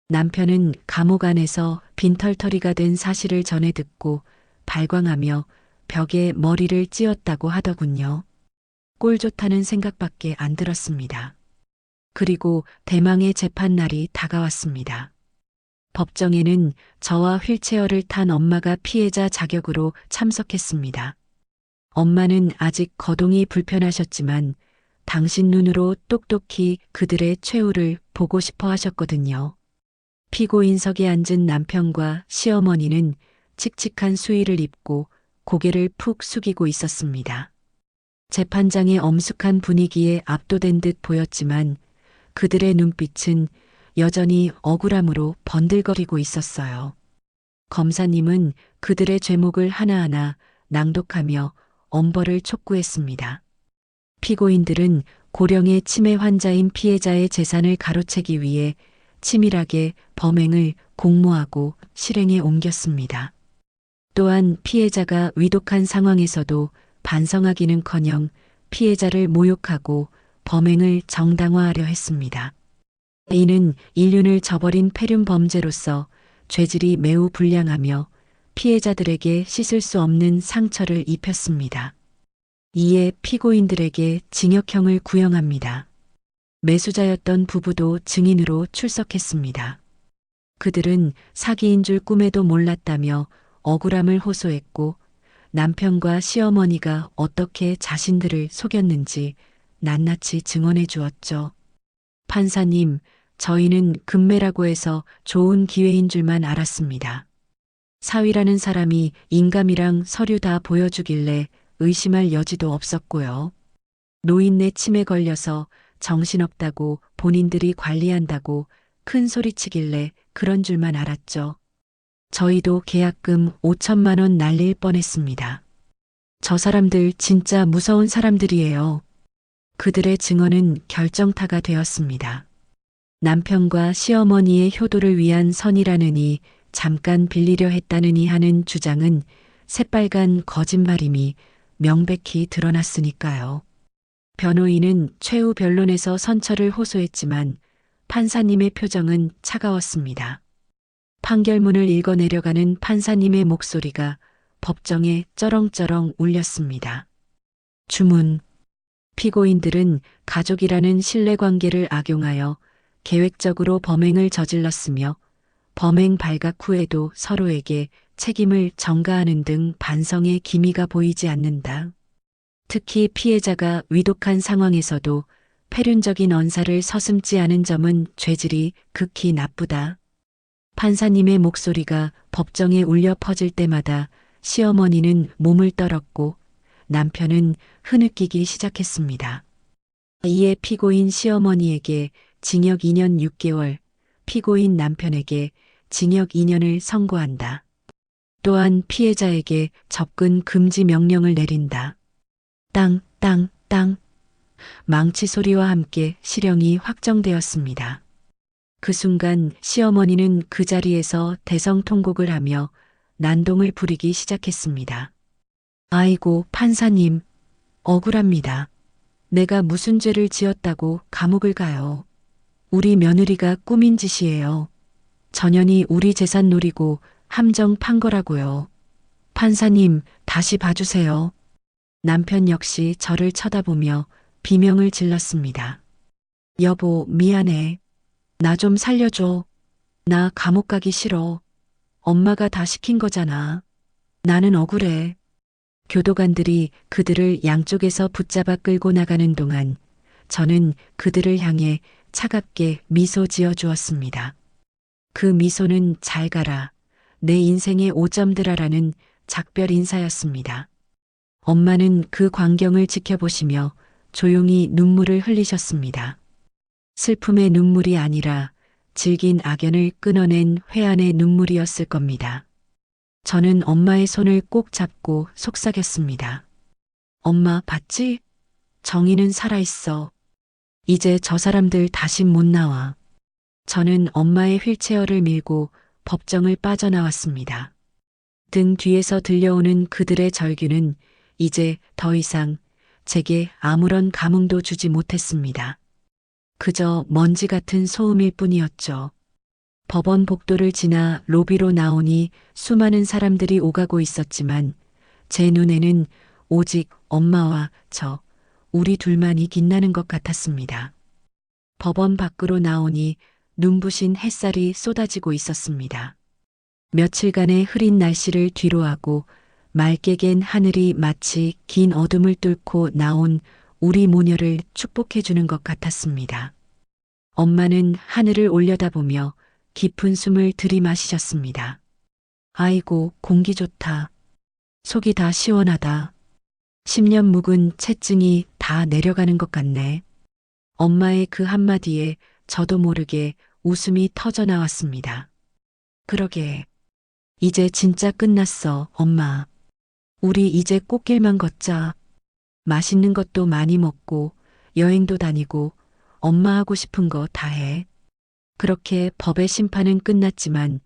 남편은 감옥 안에서 빈털터리가 된 사실을 전해 듣고 발광하며 벽에 머리를 찧었다고 하더군요. 꼴 좋다는 생각밖에 안 들었습니다. 그리고 대망의 재판날이 다가왔습니다. 법정에는 저와 휠체어를 탄 엄마가 피해자 자격으로 참석했습니다. 엄마는 아직 거동이 불편하셨지만 당신 눈으로 똑똑히 그들의 최후를 보고 싶어 하셨거든요. 피고인석에 앉은 남편과 시어머니는 칙칙한 수의를 입고 고개를 푹 숙이고 있었습니다. 재판장의 엄숙한 분위기에 압도된 듯 보였지만 그들의 눈빛은 여전히 억울함으로 번들거리고 있었어요. 검사님은 그들의 죄목을 하나하나 낭독하며 엄벌을 촉구했습니다. 피고인들은 고령의 치매 환자인 피해자의 재산을 가로채기 위해 치밀하게 범행을 공모하고 실행에 옮겼습니다. 또한 피해자가 위독한 상황에서도 반성하기는커녕 피해자를 모욕하고 범행을 정당화하려 했습니다. 이는 인륜을 저버린 폐륜 범죄로서 죄질이 매우 불량하며 피해자들에게 씻을 수 없는 상처를 입혔습니다. 이에 피고인들에게 징역형을 구형합니다. 매수자였던 부부도 증인으로 출석했습니다. 그들은 사기인 줄 꿈에도 몰랐다며 억울함을 호소했고 남편과 시어머니가 어떻게 자신들을 속였는지 낱낱이 증언해 주었죠. 판사님, 저희는 금매라고 해서 좋은 기회인 줄만 알았습니다. 사위라는 사람이 인감이랑 서류 다 보여주길래 의심할 여지도 없었고요. 노인네 침에 걸려서 정신없다고 본인들이 관리한다고 큰 소리치길래 그런 줄만 알았죠. 저희도 계약금 5천만 원 날릴 뻔했습니다. 저 사람들 진짜 무서운 사람들이에요. 그들의 증언은 결정타가 되었습니다. 남편과 시어머니의 효도를 위한 선이라느니 잠깐 빌리려 했다느니 하는 주장은 새빨간 거짓말임이 명백히 드러났으니까요. 변호인은 최후 변론에서 선처를 호소했지만 판사님의 표정은 차가웠습니다. 판결문을 읽어내려가는 판사님의 목소리가 법정에 쩌렁쩌렁 울렸습니다. 주문. 피고인들은 가족이라는 신뢰관계를 악용하여 계획적으로 범행을 저질렀으며 범행 발각 후에도 서로에게 책임을 전가하는 등 반성의 기미가 보이지 않는다. 특히 피해자가 위독한 상황에서도 폐륜적인 언사를 서슴지 않은 점은 죄질이 극히 나쁘다. 판사님의 목소리가 법정에 울려 퍼질 때마다 시어머니는 몸을 떨었고 남편은 흐느끼기 시작했습니다. 이에 피고인 시어머니에게 징역 2년 6개월, 피고인 남편에게 징역 2년을 선고한다. 또한 피해자에게 접근 금지 명령을 내린다. 땅, 땅, 땅. 망치 소리와 함께 실형이 확정되었습니다. 그 순간 시어머니는 그 자리에서 대성통곡을 하며 난동을 부리기 시작했습니다. 아이고, 판사님, 억울합니다. 내가 무슨 죄를 지었다고 감옥을 가요. 우리 며느리가 꾸민 짓이에요. 전현이 우리 재산 노리고 함정 판 거라고요. 판사님, 다시 봐주세요. 남편 역시 저를 쳐다보며 비명을 질렀습니다. 여보, 미안해. 나 좀 살려줘. 나 감옥 가기 싫어. 엄마가 다 시킨 거잖아. 나는 억울해. 교도관들이 그들을 양쪽에서 붙잡아 끌고 나가는 동안 저는 그들을 향해 차갑게 미소 지어 주었습니다. 그 미소는 잘 가라. 내 인생의 5점 드라라는 작별 인사였습니다. 엄마는 그 광경을 지켜보시며 조용히 눈물을 흘리셨습니다. 슬픔의 눈물이 아니라 질긴 악연을 끊어낸 회한의 눈물이었을 겁니다. 저는 엄마의 손을 꼭 잡고 속삭였습니다. 엄마, 봤지? 정의는 살아있어. 이제 저 사람들 다신 못 나와. 저는 엄마의 휠체어를 밀고 법정을 빠져나왔습니다. 등 뒤에서 들려오는 그들의 절규는 이제 더 이상 제게 아무런 감흥도 주지 못했습니다. 그저 먼지 같은 소음일 뿐이었죠. 법원 복도를 지나 로비로 나오니 수많은 사람들이 오가고 있었지만 제 눈에는 오직 엄마와 우리 둘만이 빛나는 것 같았습니다. 법원 밖으로 나오니 눈부신 햇살이 쏟아지고 있었습니다. 며칠간의 흐린 날씨를 뒤로하고 맑게 갠 하늘이 마치 긴 어둠을 뚫고 나온 우리 모녀를 축복해주는 것 같았습니다. 엄마는 하늘을 올려다보며 깊은 숨을 들이마시셨습니다. 아이고, 공기 좋다. 속이 다 시원하다. 10년 묵은 체증이 다 내려가는 것 같네. 엄마의 그 한마디에 저도 모르게 웃음이 터져 나왔습니다. 그러게. 이제 진짜 끝났어, 엄마. 우리 이제 꽃길만 걷자. 맛있는 것도 많이 먹고 여행도 다니고 엄마 하고 싶은 거 다 해. 그렇게 법의 심판은 끝났지만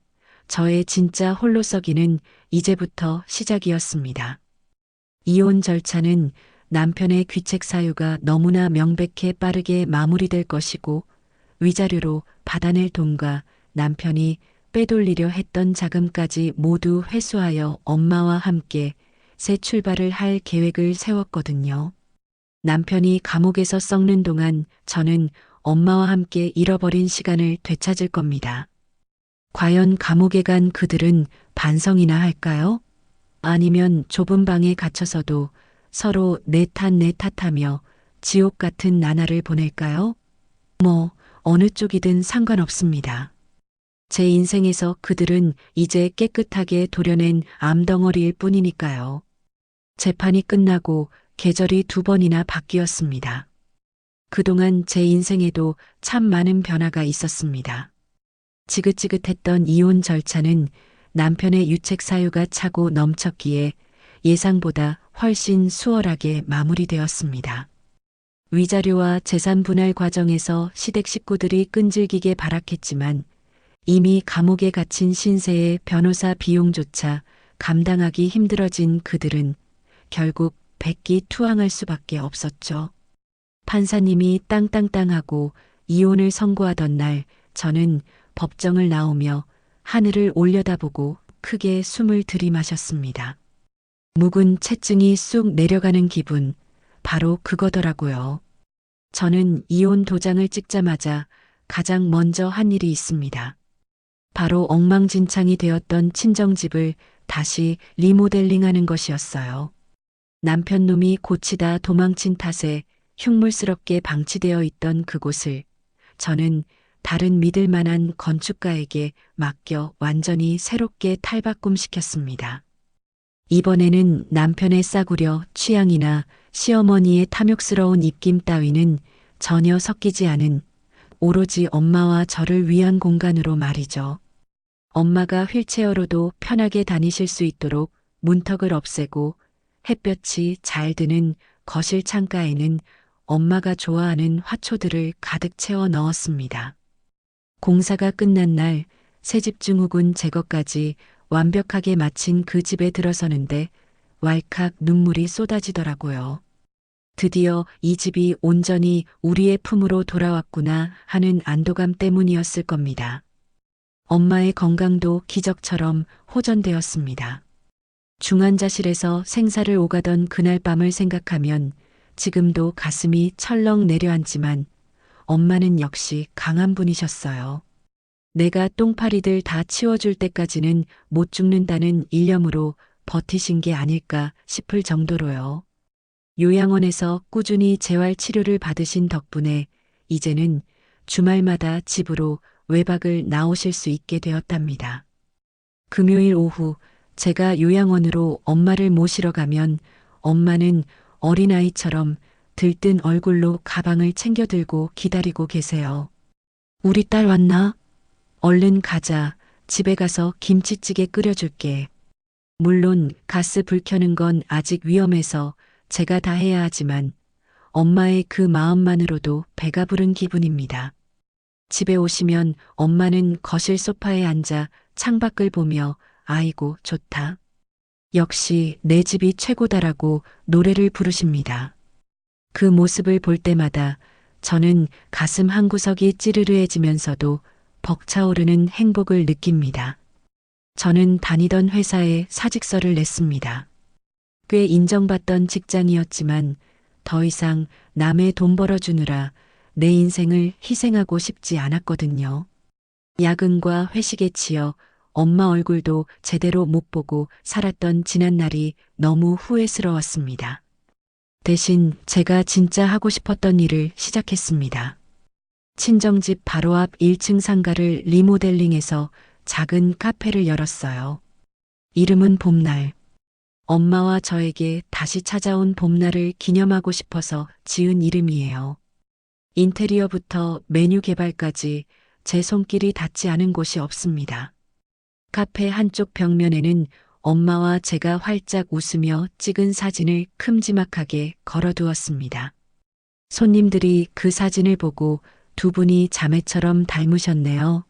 저의 진짜 홀로서기는 이제부터 시작이었습니다. 이혼 절차는 남편의 귀책 사유가 너무나 명백해 빠르게 마무리될 것이고 위자료로 받아낼 돈과 남편이 빼돌리려 했던 자금까지 모두 회수하여 엄마와 함께 새 출발을 할 계획을 세웠거든요. 남편이 감옥에서 썩는 동안 저는 엄마와 함께 잃어버린 시간을 되찾을 겁니다. 과연 감옥에 간 그들은 반성이나 할까요? 아니면 좁은 방에 갇혀서도 서로 내 탓 내 탓하며 지옥 같은 나날을 보낼까요? 어느 쪽이든 상관없습니다. 제 인생에서 그들은 이제 깨끗하게 도려낸 암덩어리일 뿐이니까요. 재판이 끝나고 계절이 2번이나 바뀌었습니다. 그동안 제 인생에도 참 많은 변화가 있었습니다. 지긋지긋했던 이혼 절차는 남편의 유책 사유가 차고 넘쳤기에 예상보다 훨씬 수월하게 마무리되었습니다. 위자료와 재산 분할 과정에서 시댁 식구들이 끈질기게 발악했지만 이미 감옥에 갇힌 신세의 변호사 비용조차 감당하기 힘들어진 그들은 결국 백기투항할 수밖에 없었죠. 판사님이 땅땅땅하고 이혼을 선고하던 날 저는 법정을 나오며 하늘을 올려다보고 크게 숨을 들이마셨습니다. 묵은 체증이 쑥 내려가는 기분, 바로 그거더라고요. 저는 이혼 도장을 찍자마자 가장 먼저 한 일이 있습니다. 바로 엉망진창이 되었던 친정집을 다시 리모델링하는 것이었어요. 남편 놈이 고치다 도망친 탓에 흉물스럽게 방치되어 있던 그곳을 저는 다른 믿을 만한 건축가에게 맡겨 완전히 새롭게 탈바꿈시켰습니다. 이번에는 남편의 싸구려 취향이나 시어머니의 탐욕스러운 입김 따위는 전혀 섞이지 않은 오로지 엄마와 저를 위한 공간으로 말이죠. 엄마가 휠체어로도 편하게 다니실 수 있도록 문턱을 없애고 햇볕이 잘 드는 거실 창가에는 엄마가 좋아하는 화초들을 가득 채워 넣었습니다. 공사가 끝난 날 새집 증후군 제거까지 완벽하게 마친 그 집에 들어서는데 왈칵 눈물이 쏟아지더라고요. 드디어 이 집이 온전히 우리의 품으로 돌아왔구나 하는 안도감 때문이었을 겁니다. 엄마의 건강도 기적처럼 호전되었습니다. 중환자실에서 생사를 오가던 그날 밤을 생각하면 지금도 가슴이 철렁 내려앉지만 엄마는 역시 강한 분이셨어요. 내가 똥파리들 다 치워줄 때까지는 못 죽는다는 일념으로 버티신 게 아닐까 싶을 정도로요. 요양원에서 꾸준히 재활 치료를 받으신 덕분에 이제는 주말마다 집으로 외박을 나오실 수 있게 되었답니다. 금요일 오후 제가 요양원으로 엄마를 모시러 가면 엄마는 어린아이처럼 들뜬 얼굴로 가방을 챙겨 들고 기다리고 계세요. 우리 딸 왔나? 얼른 가자. 집에 가서 김치찌개 끓여줄게. 물론 가스 불 켜는 건 아직 위험해서 제가 다 해야 하지만 엄마의 그 마음만으로도 배가 부른 기분입니다. 집에 오시면 엄마는 거실 소파에 앉아 창밖을 보며 아이고 좋다. 역시 내 집이 최고다라고 노래를 부르십니다. 그 모습을 볼 때마다 저는 가슴 한구석이 찌르르해지면서도 벅차오르는 행복을 느낍니다. 저는 다니던 회사에 사직서를 냈습니다. 꽤 인정받던 직장이었지만 더 이상 남의 돈 벌어주느라 내 인생을 희생하고 싶지 않았거든요. 야근과 회식에 치여 엄마 얼굴도 제대로 못 보고 살았던 지난날이 너무 후회스러웠습니다. 대신 제가 진짜 하고 싶었던 일을 시작했습니다. 친정집 바로 앞 1층 상가를 리모델링해서 작은 카페를 열었어요. 이름은 봄날. 엄마와 저에게 다시 찾아온 봄날을 기념하고 싶어서 지은 이름이에요. 인테리어부터 메뉴 개발까지 제 손길이 닿지 않은 곳이 없습니다. 카페 한쪽 벽면에는 엄마와 제가 활짝 웃으며 찍은 사진을 큼지막하게 걸어두었습니다. 손님들이 그 사진을 보고 두 분이 자매처럼 닮으셨네요.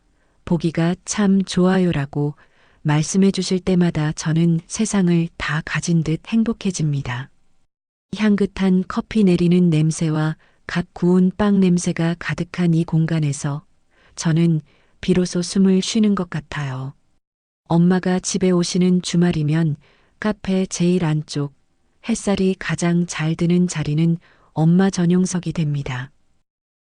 보기가 참 좋아요라고 말씀해 주실 때마다 저는 세상을 다 가진 듯 행복해집니다. 향긋한 커피 내리는 냄새와 갓 구운 빵 냄새가 가득한 이 공간에서 저는 비로소 숨을 쉬는 것 같아요. 엄마가 집에 오시는 주말이면 카페 제일 안쪽 햇살이 가장 잘 드는 자리는 엄마 전용석이 됩니다.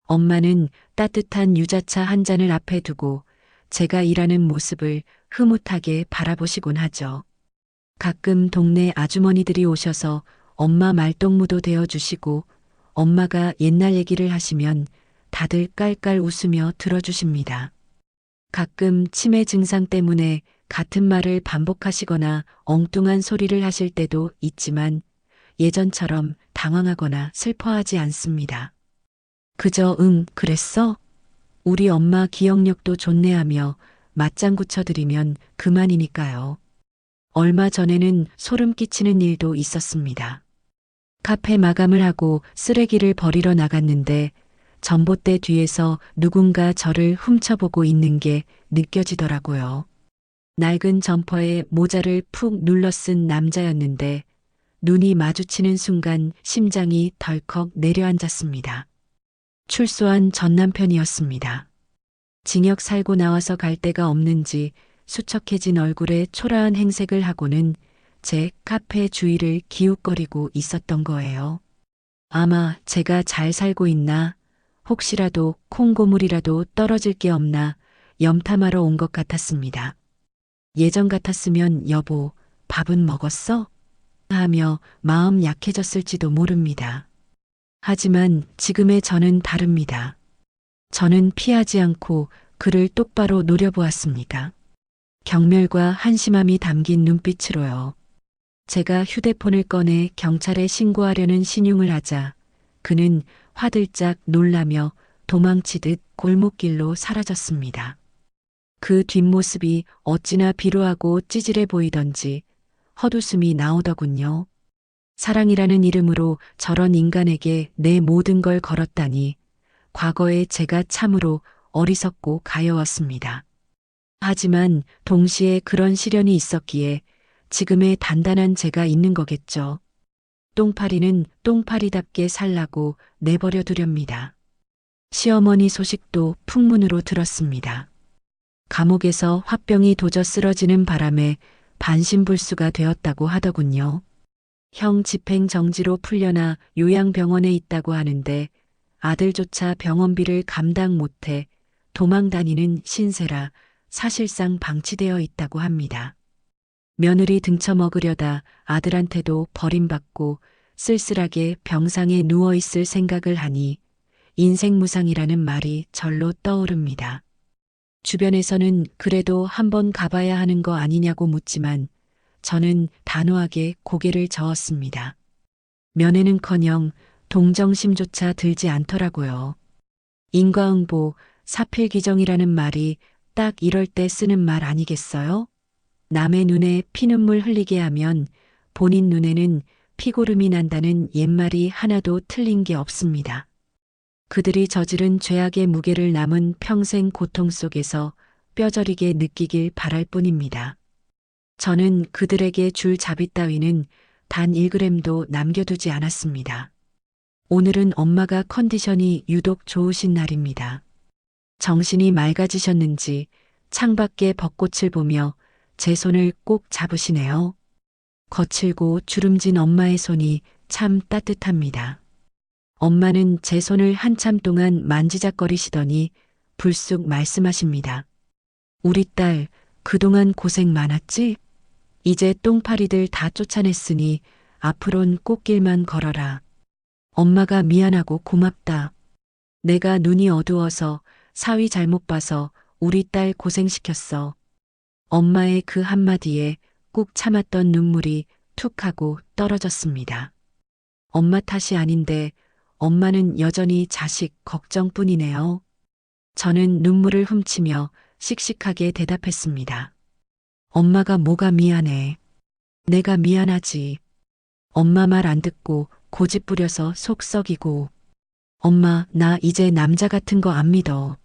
엄마는 따뜻한 유자차 한 잔을 앞에 두고 제가 일하는 모습을 흐뭇하게 바라보시곤 하죠. 가끔 동네 아주머니들이 오셔서 엄마 말동무도 되어주시고 엄마가 옛날 얘기를 하시면 다들 깔깔 웃으며 들어주십니다. 가끔 치매 증상 때문에 같은 말을 반복하시거나 엉뚱한 소리를 하실 때도 있지만 예전처럼 당황하거나 슬퍼하지 않습니다. 그저 그랬어? 우리 엄마 기억력도 좋네 하며 맞장구 쳐드리면 그만이니까요. 얼마 전에는 소름 끼치는 일도 있었습니다. 카페 마감을 하고 쓰레기를 버리러 나갔는데 전봇대 뒤에서 누군가 저를 훔쳐보고 있는 게 느껴지더라고요. 낡은 점퍼에 모자를 푹 눌러 쓴 남자였는데 눈이 마주치는 순간 심장이 덜컥 내려앉았습니다. 출소한 전 남편이었습니다. 징역 살고 나와서 갈 데가 없는지 수척해진 얼굴에 초라한 행색을 하고는 제 카페 주위를 기웃거리고 있었던 거예요. 아마 제가 잘 살고 있나, 혹시라도 콩고물이라도 떨어질 게 없나 염탐하러 온 것 같았습니다. 예전 같았으면 여보, 밥은 먹었어? 하며 마음 약해졌을지도 모릅니다. 하지만 지금의 저는 다릅니다. 저는 피하지 않고 그를 똑바로 노려보았습니다. 경멸과 한심함이 담긴 눈빛으로요. 제가 휴대폰을 꺼내 경찰에 신고하려는 신용을 하자 그는 화들짝 놀라며 도망치듯 골목길로 사라졌습니다. 그 뒷모습이 어찌나 비루하고 찌질해 보이던지 헛웃음이 나오더군요. 사랑이라는 이름으로 저런 인간에게 내 모든 걸 걸었다니 과거에 제가 참으로 어리석고 가여웠습니다. 하지만 동시에 그런 시련이 있었기에 지금의 단단한 제가 있는 거겠죠. 똥파리는 똥파리답게 살라고 내버려 두렵니다. 시어머니 소식도 풍문으로 들었습니다. 감옥에서 화병이 도져 쓰러지는 바람에 반신불수가 되었다고 하더군요. 형 집행 정지로 풀려나 요양병원에 있다고 하는데 아들조차 병원비를 감당 못해 도망다니는 신세라 사실상 방치되어 있다고 합니다. 며느리 등쳐먹으려다 아들한테도 버림받고 쓸쓸하게 병상에 누워있을 생각을 하니 인생무상이라는 말이 절로 떠오릅니다. 주변에서는 그래도 한번 가봐야 하는 거 아니냐고 묻지만 저는 단호하게 고개를 저었습니다. 면회는커녕 동정심조차 들지 않더라고요. 인과응보, 사필귀정이라는 말이 딱 이럴 때 쓰는 말 아니겠어요? 남의 눈에 피눈물 흘리게 하면 본인 눈에는 피고름이 난다는 옛말이 하나도 틀린 게 없습니다. 그들이 저지른 죄악의 무게를 남은 평생 고통 속에서 뼈저리게 느끼길 바랄 뿐입니다. 저는 그들에게 줄 자비 따위는 단 1g도 남겨두지 않았습니다. 오늘은 엄마가 컨디션이 유독 좋으신 날입니다. 정신이 맑아지셨는지 창밖에 벚꽃을 보며 제 손을 꼭 잡으시네요. 거칠고 주름진 엄마의 손이 참 따뜻합니다. 엄마는 제 손을 한참 동안 만지작거리시더니 불쑥 말씀하십니다. 우리 딸 그동안 고생 많았지? 이제 똥파리들 다 쫓아냈으니 앞으론 꽃길만 걸어라. 엄마가 미안하고 고맙다. 내가 눈이 어두워서 사위 잘못 봐서 우리 딸 고생시켰어. 엄마의 그 한마디에 꾹 참았던 눈물이 툭 하고 떨어졌습니다. 엄마 탓이 아닌데 엄마는 여전히 자식 걱정뿐이네요. 저는 눈물을 훔치며 씩씩하게 대답했습니다. 엄마가 뭐가 미안해. 내가 미안하지. 엄마 말 안 듣고 고집 부려서 속 썩이고. 엄마, 나 이제 남자 같은 거 안 믿어.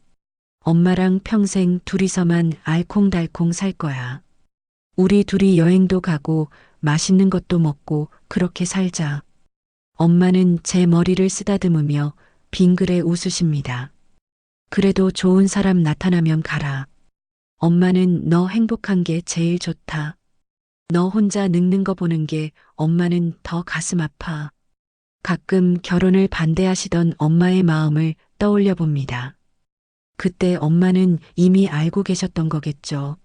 엄마랑 평생 둘이서만 알콩달콩 살 거야. 우리 둘이 여행도 가고 맛있는 것도 먹고 그렇게 살자. 엄마는 제 머리를 쓰다듬으며 빙그레 웃으십니다. 그래도 좋은 사람 나타나면 가라. 엄마는 너 행복한 게 제일 좋다. 너 혼자 늙는 거 보는 게 엄마는 더 가슴 아파. 가끔 결혼을 반대하시던 엄마의 마음을 떠올려 봅니다. 그때 엄마는 이미 알고 계셨던 거겠죠.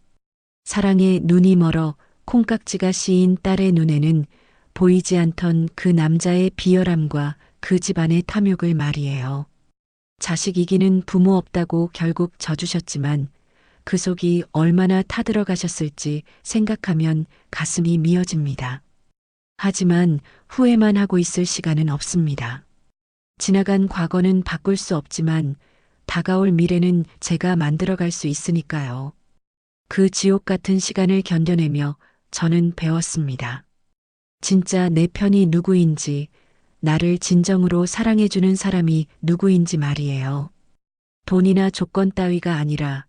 사랑에 눈이 멀어 콩깍지가 씌인 딸의 눈에는 보이지 않던 그 남자의 비열함과 그 집안의 탐욕을 말이에요. 자식 이기는 부모 없다고 결국 져주셨지만 그 속이 얼마나 타들어가셨을지 생각하면 가슴이 미어집니다. 하지만 후회만 하고 있을 시간은 없습니다. 지나간 과거는 바꿀 수 없지만 다가올 미래는 제가 만들어갈 수 있으니까요. 그 지옥 같은 시간을 견뎌내며 저는 배웠습니다. 진짜 내 편이 누구인지, 나를 진정으로 사랑해주는 사람이 누구인지 말이에요. 돈이나 조건 따위가 아니라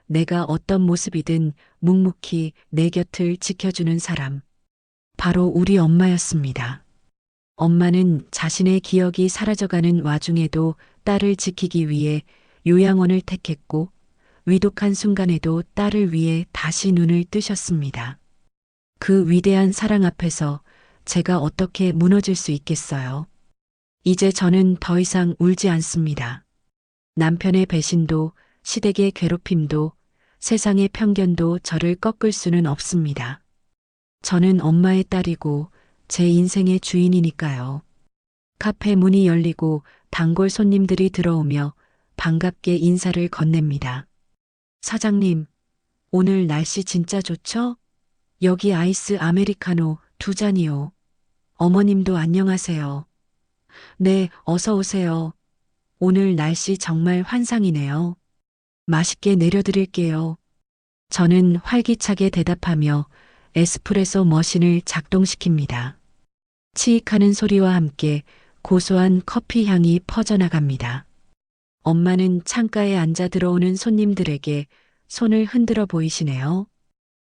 내가 어떤 모습이든 묵묵히 내 곁을 지켜주는 사람. 바로 우리 엄마였습니다. 엄마는 자신의 기억이 사라져가는 와중에도 딸을 지키기 위해 요양원을 택했고 위독한 순간에도 딸을 위해 다시 눈을 뜨셨습니다. 그 위대한 사랑 앞에서 제가 어떻게 무너질 수 있겠어요? 이제 저는 더 이상 울지 않습니다. 남편의 배신도 시댁의 괴롭힘도 세상의 편견도 저를 꺾을 수는 없습니다. 저는 엄마의 딸이고 제 인생의 주인이니까요. 카페 문이 열리고 단골 손님들이 들어오며 반갑게 인사를 건넵니다. 사장님, 오늘 날씨 진짜 좋죠? 여기 아이스 아메리카노 2잔이요. 어머님도 안녕하세요. 네, 어서 오세요. 오늘 날씨 정말 환상이네요. 맛있게 내려드릴게요. 저는 활기차게 대답하며 에스프레소 머신을 작동시킵니다. 치익하는 소리와 함께 고소한 커피 향이 퍼져나갑니다. 엄마는 창가에 앉아 들어오는 손님들에게 손을 흔들어 보이시네요.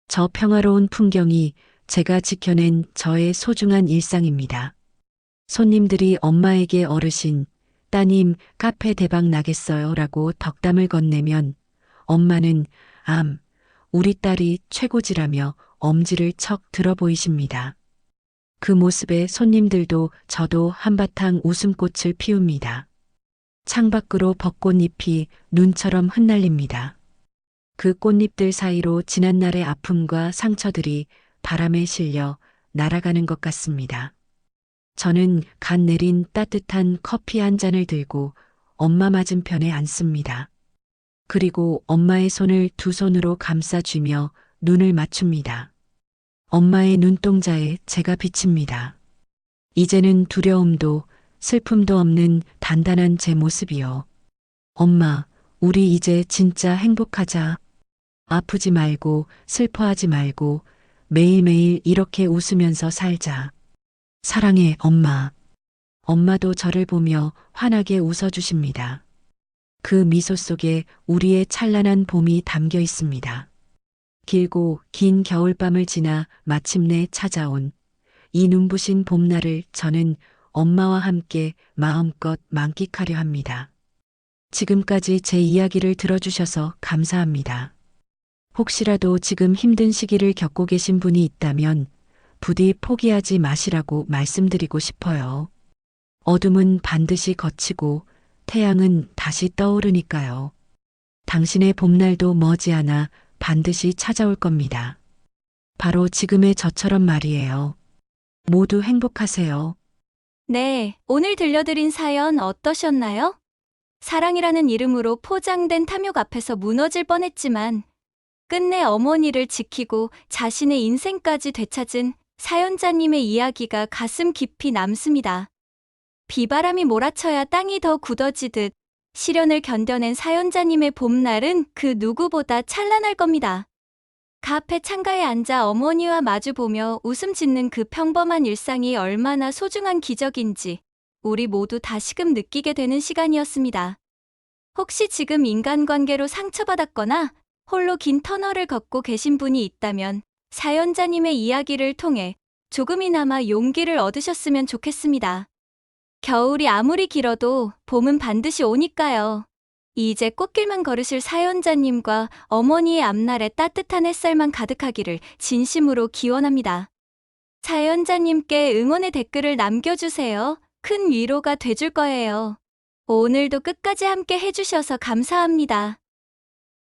저 평화로운 풍경이 제가 지켜낸 저의 소중한 일상입니다. 손님들이 엄마에게 어르신, 따님 카페 대박 나겠어요 라고 덕담을 건네면 엄마는 우리 딸이 최고지라며 엄지를 척 들어 보이십니다. 그 모습에 손님들도 저도 한바탕 웃음꽃을 피웁니다. 창밖으로 벚꽃잎이 눈처럼 흩날립니다. 그 꽃잎들 사이로 지난날의 아픔과 상처들이 바람에 실려 날아가는 것 같습니다. 저는 갓 내린 따뜻한 커피 한 잔을 들고 엄마 맞은편에 앉습니다. 그리고 엄마의 손을 두 손으로 감싸쥐며 눈을 맞춥니다. 엄마의 눈동자에 제가 비칩니다. 이제는 두려움도 슬픔도 없는 단단한 제 모습이요. 엄마, 우리 이제 진짜 행복하자. 아프지 말고 슬퍼하지 말고 매일매일 이렇게 웃으면서 살자. 사랑해, 엄마. 엄마도 저를 보며 환하게 웃어주십니다. 그 미소 속에 우리의 찬란한 봄이 담겨 있습니다. 길고 긴 겨울밤을 지나 마침내 찾아온 이 눈부신 봄날을 저는 엄마와 함께 마음껏 만끽하려 합니다. 지금까지 제 이야기를 들어주셔서 감사합니다. 혹시라도 지금 힘든 시기를 겪고 계신 분이 있다면 부디 포기하지 마시라고 말씀드리고 싶어요. 어둠은 반드시 걷히고 태양은 다시 떠오르니까요. 당신의 봄날도 머지않아 반드시 찾아올 겁니다. 바로 지금의 저처럼 말이에요. 모두 행복하세요. 네, 오늘 들려드린 사연 어떠셨나요? 사랑이라는 이름으로 포장된 탐욕 앞에서 무너질 뻔했지만 끝내 어머니를 지키고 자신의 인생까지 되찾은 사연자님의 이야기가 가슴 깊이 남습니다. 비바람이 몰아쳐야 땅이 더 굳어지듯 시련을 견뎌낸 사연자님의 봄날은 그 누구보다 찬란할 겁니다. 카페 창가에 앉아 어머니와 마주보며 웃음 짓는 그 평범한 일상이 얼마나 소중한 기적인지 우리 모두 다시금 느끼게 되는 시간이었습니다. 혹시 지금 인간관계로 상처받았거나 홀로 긴 터널을 걷고 계신 분이 있다면 사연자님의 이야기를 통해 조금이나마 용기를 얻으셨으면 좋겠습니다. 겨울이 아무리 길어도 봄은 반드시 오니까요. 이제 꽃길만 걸으실 사연자님과 어머니의 앞날에 따뜻한 햇살만 가득하기를 진심으로 기원합니다. 사연자님께 응원의 댓글을 남겨주세요. 큰 위로가 돼줄 거예요. 오늘도 끝까지 함께 해주셔서 감사합니다.